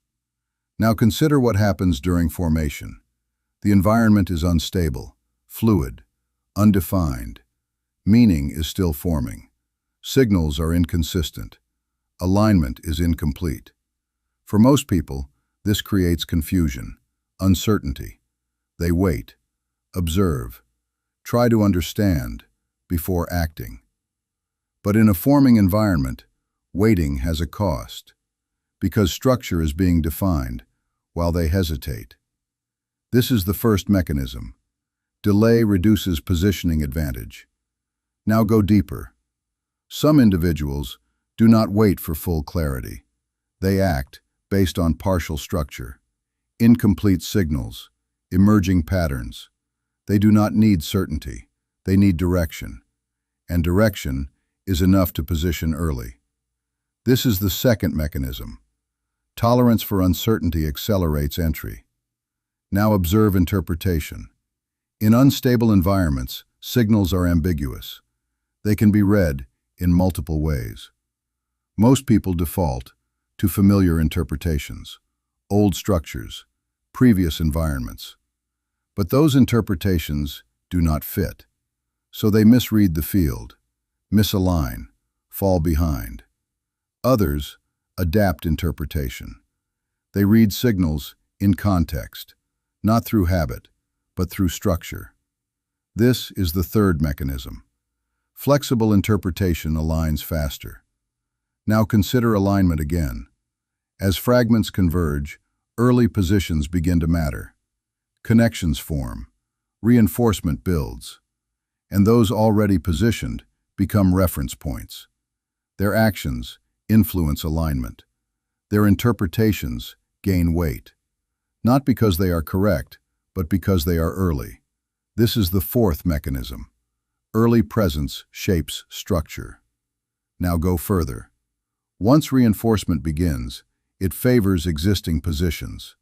Now consider what happens during formation. The environment is unstable, fluid, undefined. Meaning is still forming. Signals are inconsistent. Alignment is incomplete. For most people, this creates confusion, uncertainty. They wait, observe, try to understand before acting. But in a forming environment, waiting has a cost, because structure is being defined while they hesitate. This is the first mechanism. Delay reduces positioning advantage. Now go deeper. Some individuals do not wait for full clarity. They act based on partial structure, incomplete signals, emerging patterns. They do not need certainty. They need direction. And direction is enough to position early. This is the second mechanism. Tolerance for uncertainty accelerates entry. Now observe interpretation. In unstable environments, signals are ambiguous. They can be read in multiple ways. Most people default to familiar interpretations, old structures, previous environments. But those interpretations do not fit, so they misread the field, misalign, fall behind. Others adapt interpretation. They read signals in context, not through habit, but through structure. This is the third mechanism. Flexible interpretation aligns faster. Now consider alignment again. As fragments converge, early positions begin to matter. Connections form, reinforcement builds, and those already positioned become reference points. Their actions influence alignment. Their interpretations gain weight, not because they are correct, but because they are early. This is the fourth mechanism. Early presence shapes structure. Now go further. Once reinforcement begins, it favors existing positions.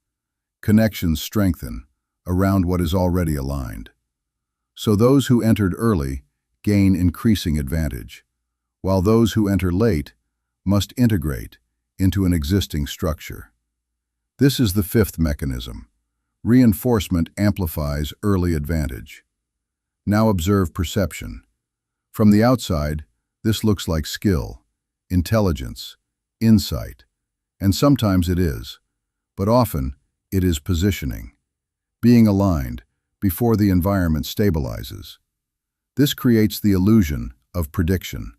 Connections strengthen around what is already aligned. So those who entered early gain increasing advantage, while those who enter late must integrate into an existing structure. This is the fifth mechanism. Reinforcement amplifies early advantage. Now observe perception. From the outside, this looks like skill, intelligence, insight, and sometimes it is, but often it is positioning, being aligned before the environment stabilizes. This creates the illusion of prediction,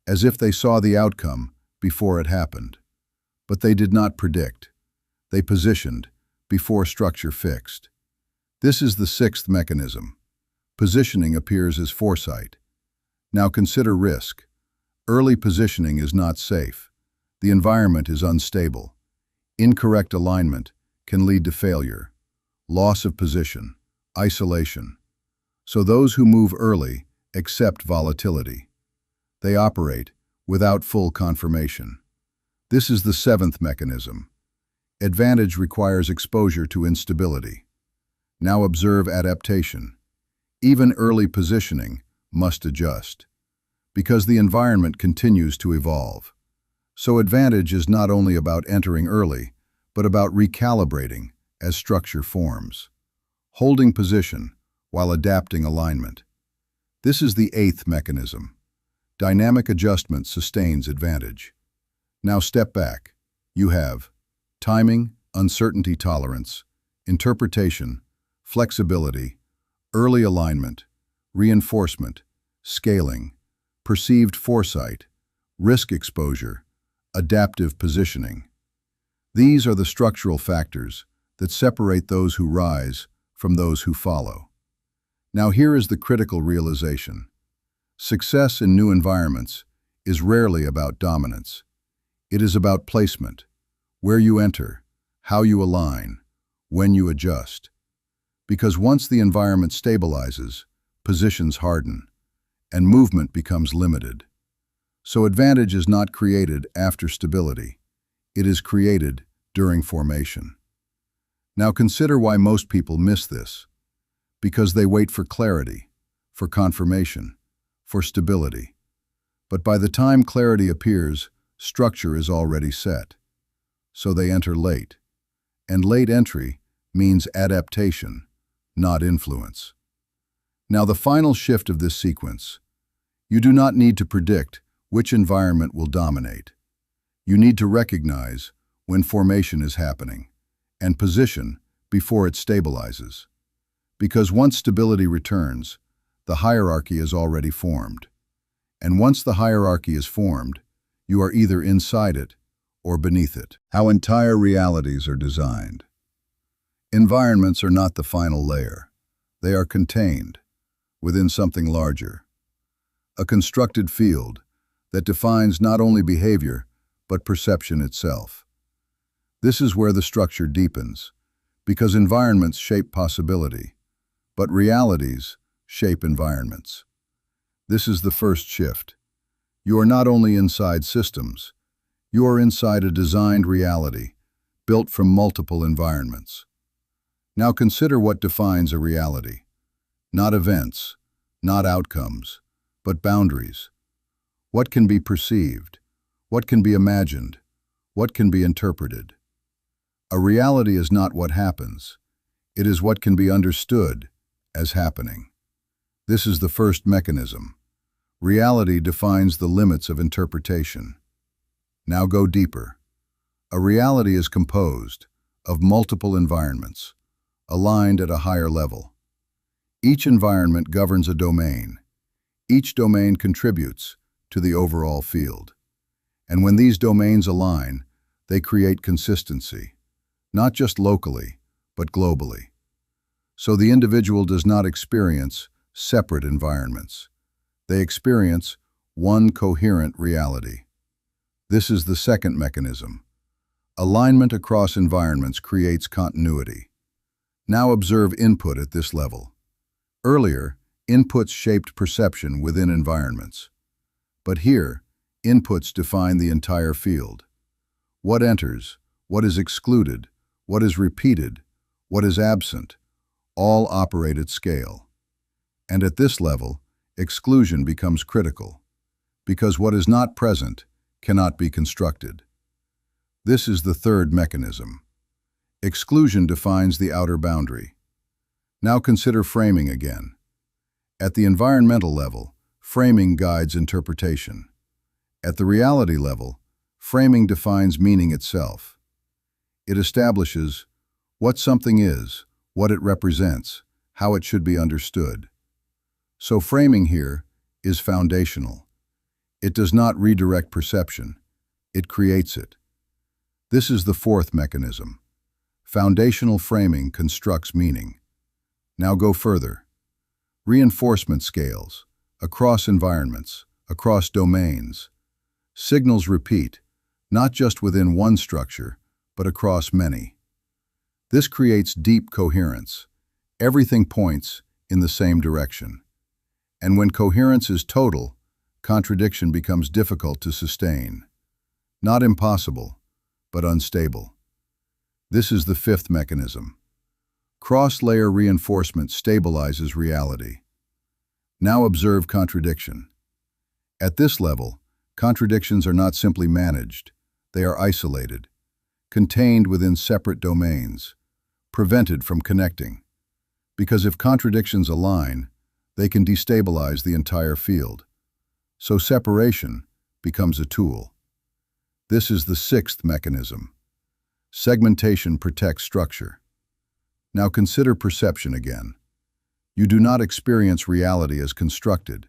as if they saw the outcome before it happened. But they did not predict. They positioned before structure fixed. This is the sixth mechanism. Positioning appears as foresight. Now consider risk. Early positioning is not safe. The environment is unstable. Incorrect alignment can lead to failure, loss of position, isolation. So those who move early accept volatility. They operate without full confirmation. This is the seventh mechanism. Advantage requires exposure to instability. Now observe adaptation. Even early positioning must adjust, because the environment continues to evolve. So advantage is not only about entering early, but about recalibrating as structure forms. Holding position while adapting alignment. This is the eighth mechanism. Dynamic adjustment sustains advantage. Now step back. You have timing, uncertainty tolerance, interpretation, flexibility, early alignment, reinforcement, scaling, perceived foresight, risk exposure, adaptive positioning. These are the structural factors that separate those who rise from those who follow. Now here is the critical realization. Success in new environments is rarely about dominance. It is about placement, where you enter, how you align, when you adjust. Because once the environment stabilizes, positions harden, and movement becomes limited. So advantage is not created after stability. It is created during formation. Now consider why most people miss this. Because they wait for clarity, for confirmation, for stability. But by the time clarity appears, structure is already set. So they enter late. And late entry means adaptation, not influence. Now the final shift of this sequence. You do not need to predict which environment will dominate. You need to recognize when formation is happening and position before it stabilizes. Because once stability returns, the hierarchy is already formed. And once the hierarchy is formed, you are either inside it or beneath it. How entire realities are designed. Environments are not the final layer. They are contained within something larger. A constructed field that defines not only behavior, but perception itself. This is where the structure deepens, because environments shape possibility, but realities shape environments. This is the first shift. You are not only inside systems, you are inside a designed reality, built from multiple environments. Now consider what defines a reality. Not events, not outcomes, but boundaries. What can be perceived? What can be imagined? What can be interpreted? A reality is not what happens. It is what can be understood as happening. This is the first mechanism. Reality defines the limits of interpretation. Now go deeper. A reality is composed of multiple environments, aligned at a higher level. Each environment governs a domain. Each domain contributes to the overall field. And when these domains align, they create consistency, not just locally, but globally. So the individual does not experience separate environments. They experience one coherent reality. This is the second mechanism. Alignment across environments creates continuity. Now observe input at this level. Earlier, inputs shaped perception within environments. But here, inputs define the entire field. What enters, what is excluded, what is repeated, what is absent, all operate at scale. And at this level, exclusion becomes critical, because what is not present cannot be constructed. This is the third mechanism. Exclusion defines the outer boundary. Now consider framing again. At the environmental level, framing guides interpretation. At the reality level, framing defines meaning itself. It establishes what something is, what it represents, how it should be understood. So framing here is foundational. It does not redirect perception, it creates it. This is the fourth mechanism. Foundational framing constructs meaning. Now go further. Reinforcement scales, across environments, across domains. Signals repeat, not just within one structure, but across many. This creates deep coherence. Everything points in the same direction. And when coherence is total, contradiction becomes difficult to sustain. Not impossible, but unstable. This is the fifth mechanism. Cross-layer reinforcement stabilizes reality. Now observe contradiction. At this level, contradictions are not simply managed, they are isolated, contained within separate domains, prevented from connecting. Because if contradictions align, they can destabilize the entire field. So separation becomes a tool. This is the sixth mechanism. Segmentation protects structure. Now consider perception again. You do not experience reality as constructed.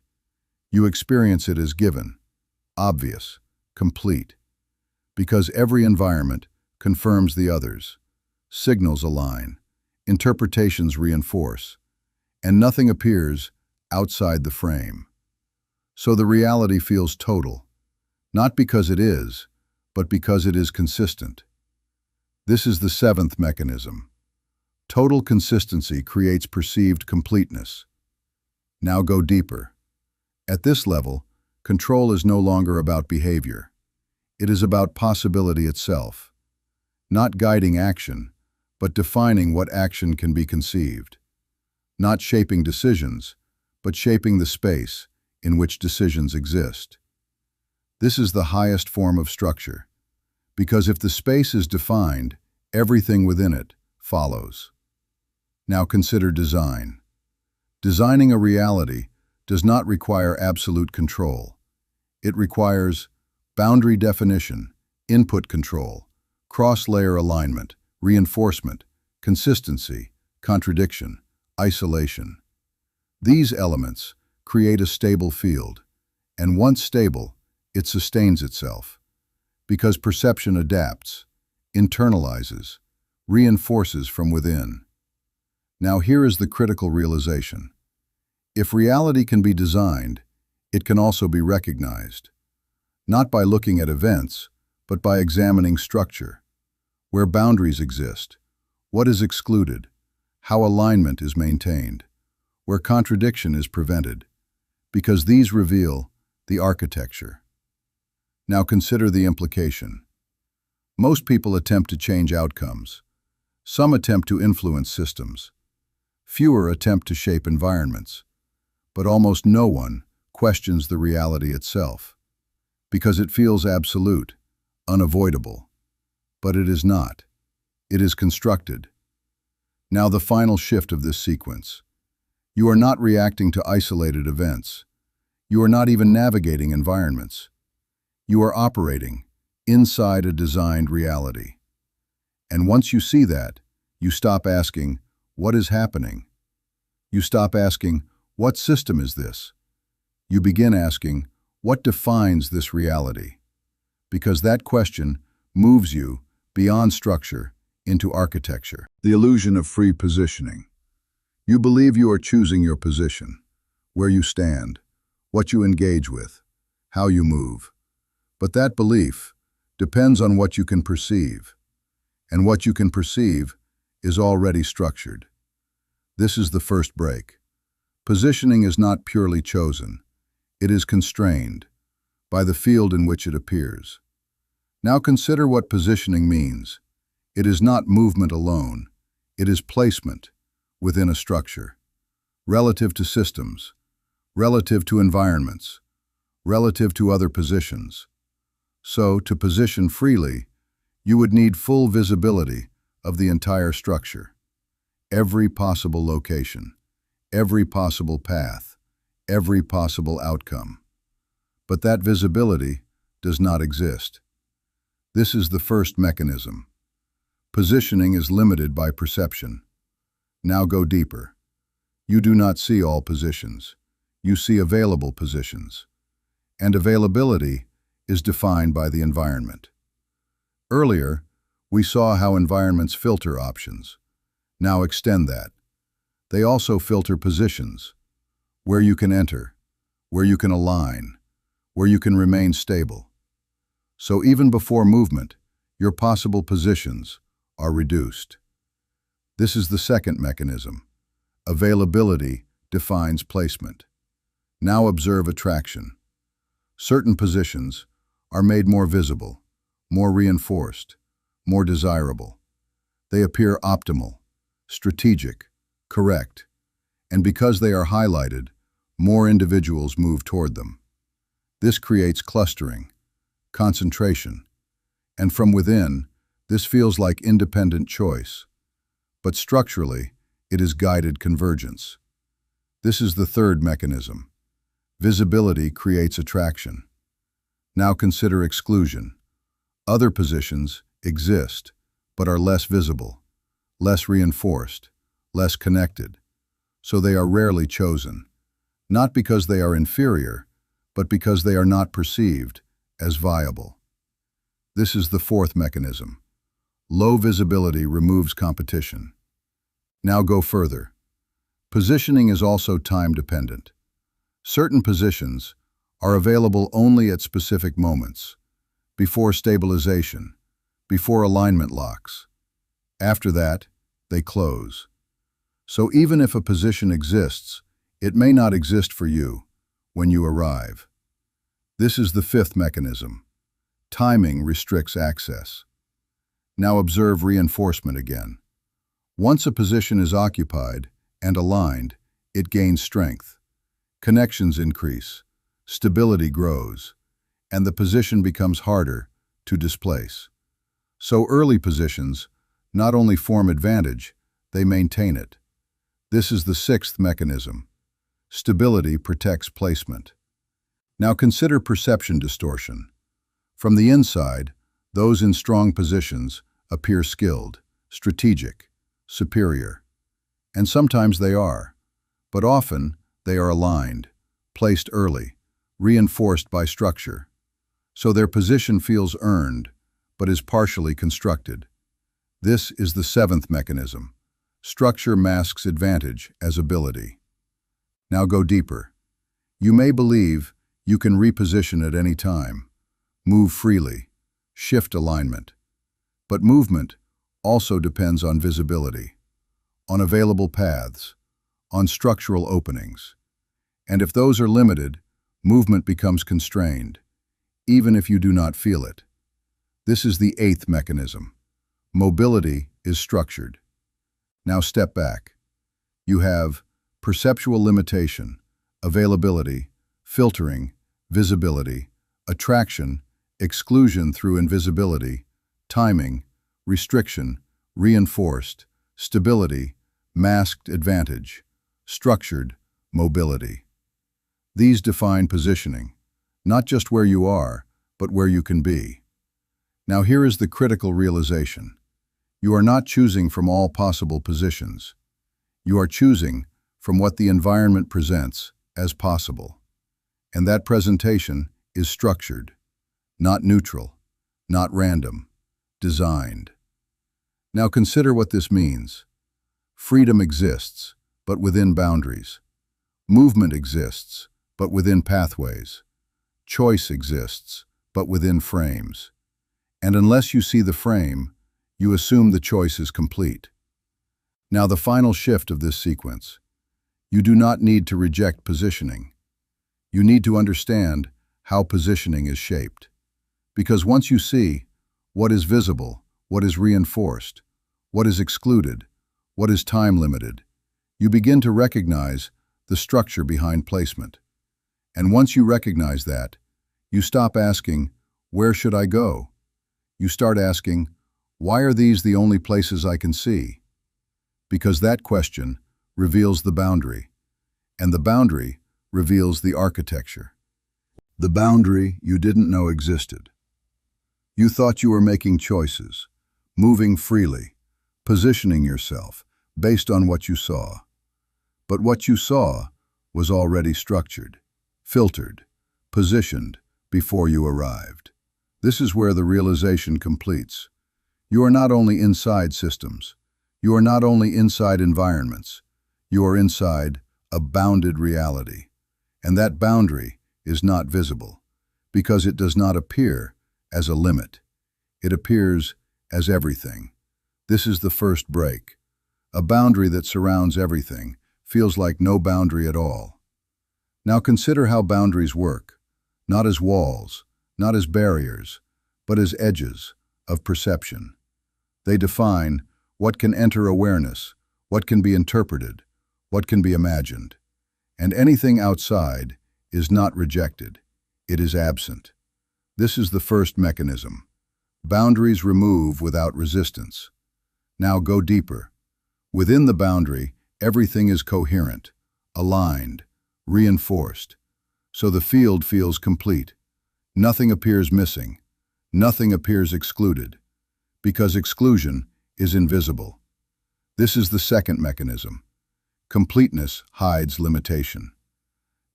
You experience it as given, obvious, complete. Because every environment confirms the others. Signals align, interpretations reinforce, and nothing appears outside the frame. So the reality feels total, not because it is, but because it is consistent. This is the seventh mechanism. Total consistency creates perceived completeness. Now go deeper. At this level, control is no longer about behavior. It is about possibility itself. Not guiding action, but defining what action can be conceived. Not shaping decisions, but shaping the space in which decisions exist. This is the highest form of structure, because if the space is defined, everything within it follows. Now consider design. Designing a reality does not require absolute control. It requires boundary definition, input control, cross-layer alignment, reinforcement, consistency, contradiction, isolation. These elements create a stable field, and once stable, it sustains itself, because perception adapts, internalizes, reinforces from within. Now here is the critical realization. If reality can be designed, it can also be recognized, not by looking at events, but by examining structure, where boundaries exist, what is excluded, how alignment is maintained, where contradiction is prevented, because these reveal the architecture. Now consider the implication. Most people attempt to change outcomes. Some attempt to influence systems. Fewer attempt to shape environments. But almost no one questions the reality itself, because it feels absolute, unavoidable. But it is not. It is constructed. Now the final shift of this sequence. You are not reacting to isolated events. You are not even navigating environments. You are operating inside a designed reality. And once you see that, you stop asking, what is happening? You stop asking, what system is this? You begin asking, what defines this reality? Because that question moves you beyond structure into architecture. The illusion of free positioning. You believe you are choosing your position, where you stand, what you engage with, how you move. But that belief depends on what you can perceive, and what you can perceive is already structured. This is the first break. Positioning is not purely chosen. It is constrained by the field in which it appears. Now consider what positioning means. It is not movement alone. It is placement within a structure, relative to systems, relative to environments, relative to other positions. So, to position freely, you would need full visibility of the entire structure, every possible location, every possible path, every possible outcome. But that visibility does not exist. This is the first mechanism. Positioning is limited by perception. Now go deeper. You do not see all positions. You see available positions. And availability is defined by the environment. Earlier, we saw how environments filter options. Now extend that. They also filter positions, where you can enter, where you can align, where you can remain stable. So even before movement, your possible positions are reduced. This is the second mechanism. Availability defines placement. Now observe attraction. Certain positions are made more visible, more reinforced, more desirable. They appear optimal, strategic, correct, and because they are highlighted, more individuals move toward them. This creates clustering, concentration, and from within, this feels like independent choice. But structurally, it is guided convergence. This is the third mechanism. Visibility creates attraction. Now consider exclusion. Other positions exist, but are less visible, less reinforced, less connected. So they are rarely chosen, not because they are inferior, but because they are not perceived as viable. This is the fourth mechanism. Low visibility removes competition. Now go further. Positioning is also time-dependent. Certain positions are available only at specific moments, before stabilization, before alignment locks. After that, they close. So even if a position exists, it may not exist for you when you arrive. This is the fifth mechanism. Timing restricts access. Now observe reinforcement again. Once a position is occupied and aligned, it gains strength. Connections increase, stability grows, and the position becomes harder to displace. So early positions not only form advantage, they maintain it. This is the sixth mechanism. Stability protects placement. Now consider perception distortion. From the inside, those in strong positions appear skilled, strategic, superior. And sometimes they are, but often they are aligned, placed early, reinforced by structure. So their position feels earned, but is partially constructed. This is the seventh mechanism. Structure masks advantage as ability. Now go deeper. You may believe you can reposition at any time, move freely, shift alignment. But movement also depends on visibility, on available paths, on structural openings. And if those are limited, movement becomes constrained, even if you do not feel it. This is the eighth mechanism. Mobility is structured. Now step back. You have perceptual limitation, availability, filtering, visibility, attraction, exclusion through invisibility, timing, restriction, reinforced, stability, masked advantage, structured, mobility. These define positioning, not just where you are, but where you can be. Now here is the critical realization. You are not choosing from all possible positions. You are choosing from what the environment presents as possible. And that presentation is structured, not neutral, not random, designed. Now consider what this means. Freedom exists, but within boundaries. Movement exists, but within pathways. Choice exists, but within frames. And unless you see the frame, you assume the choice is complete. Now the final shift of this sequence. You do not need to reject positioning. You need to understand how positioning is shaped. Because once you see what is visible, what is reinforced, what is excluded, what is time-limited, you begin to recognize the structure behind placement. And once you recognize that, you stop asking, "Where should I go?" You start asking, "Why are these the only places I can see?" Because that question reveals the boundary, and the boundary reveals the architecture. The boundary you didn't know existed. You thought you were making choices, moving freely, positioning yourself based on what you saw. But what you saw was already structured, filtered, positioned before you arrived. This is where the realization completes. You are not only inside systems. You are not only inside environments. You are inside a bounded reality. And that boundary is not visible because it does not appear as a limit. It appears as everything. This is the first break. A boundary that surrounds everything feels like no boundary at all. Now consider how boundaries work, not as walls, not as barriers, but as edges of perception. They define what can enter awareness, what can be interpreted, what can be imagined. And anything outside is not rejected, it is absent. This is the first mechanism. Boundaries remove without resistance. Now go deeper. Within the boundary Everything is coherent, aligned, reinforced. So the field feels complete. Nothing appears missing. Nothing appears excluded, because exclusion is invisible. This is the second mechanism. Completeness hides limitation.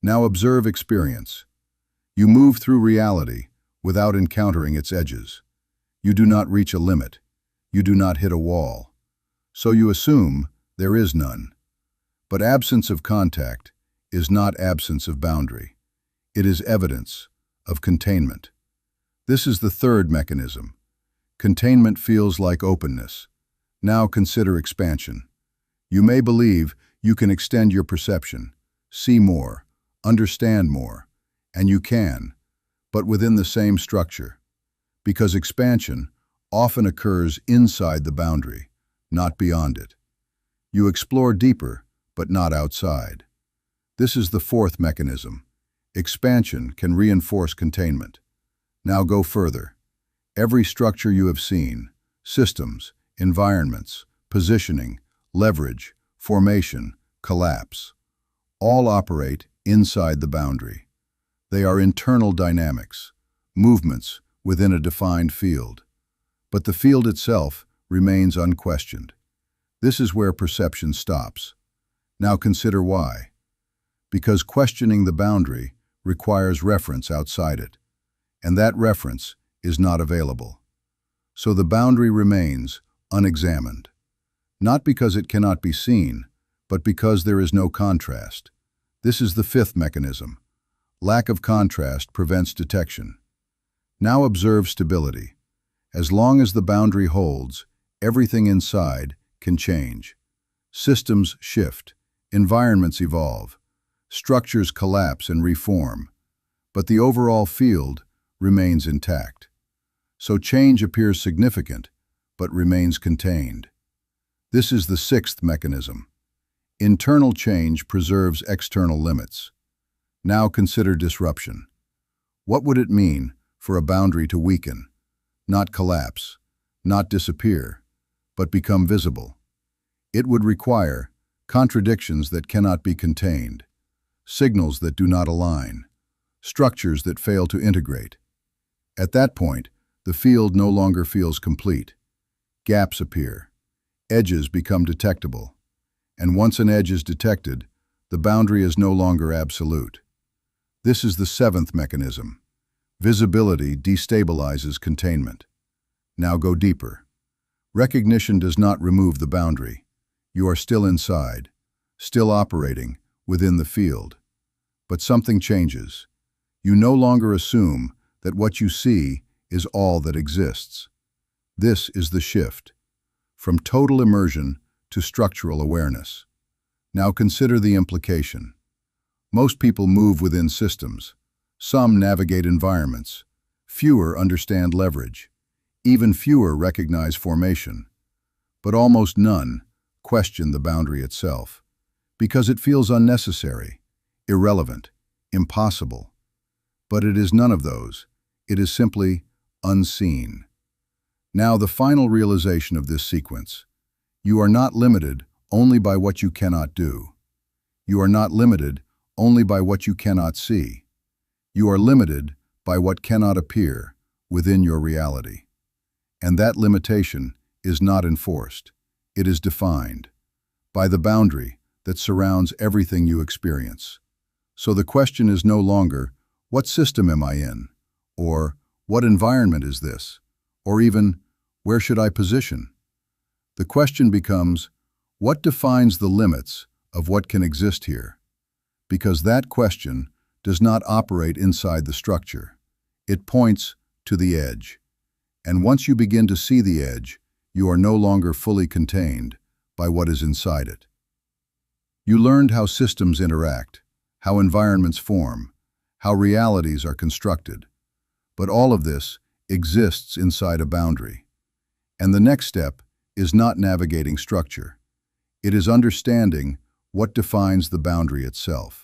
Now observe experience. You move through reality without encountering its edges. You do not reach a limit. You do not hit a wall. So you assume there is none. But absence of contact is not absence of boundary. It is evidence of containment. This is the third mechanism. Containment feels like openness. Now consider expansion. You may believe you can extend your perception, see more, understand more, and you can, but within the same structure. Because expansion often occurs inside the boundary, not beyond it. You explore deeper, but not outside. This is the fourth mechanism. Expansion can reinforce containment. Now go further. Every structure you have seen, systems, environments, positioning, leverage, formation, collapse, all operate inside the boundary. They are internal dynamics, movements within a defined field. But the field itself remains unquestioned. This is where perception stops. Now consider why. Because questioning the boundary requires reference outside it, and that reference is not available. So the boundary remains unexamined, not because it cannot be seen, but because there is no contrast. This is the fifth mechanism. Lack of contrast prevents detection. Now observe stability. As long as the boundary holds, everything inside can change. Systems shift, environments evolve, structures collapse and reform, but the overall field remains intact. So change appears significant, but remains contained. This is the sixth mechanism. Internal change preserves external limits. Now consider disruption. What would it mean for a boundary to weaken, not collapse, not disappear, but become visible? It would require contradictions that cannot be contained, signals that do not align, structures that fail to integrate. At that point, the field no longer feels complete. Gaps appear. Edges become detectable. And once an edge is detected, the boundary is no longer absolute. This is the seventh mechanism. Visibility destabilizes containment. Now go deeper. Recognition does not remove the boundary. You are still inside, still operating within the field. But something changes. You no longer assume that what you see is all that exists. This is the shift, from total immersion to structural awareness. Now consider the implication. Most people move within systems. Some navigate environments. Fewer understand leverage. Even fewer recognize formation. But almost none question the boundary itself, because it feels unnecessary, irrelevant, impossible. But it is none of those. It is simply unseen. Now the final realization of this sequence. You are not limited only by what you cannot do. You are not limited only by what you cannot see. You are limited by what cannot appear within your reality. And that limitation is not enforced. It is defined by the boundary that surrounds everything you experience. So the question is no longer, what system am I in? Or, what environment is this? Or even, where should I position? The question becomes, what defines the limits of what can exist here? Because that question does not operate inside the structure. It points to the edge. And once you begin to see the edge, you are no longer fully contained by what is inside it. You learned how systems interact, how environments form, how realities are constructed. But all of this exists inside a boundary. And the next step is not navigating structure. It is understanding what defines the boundary itself.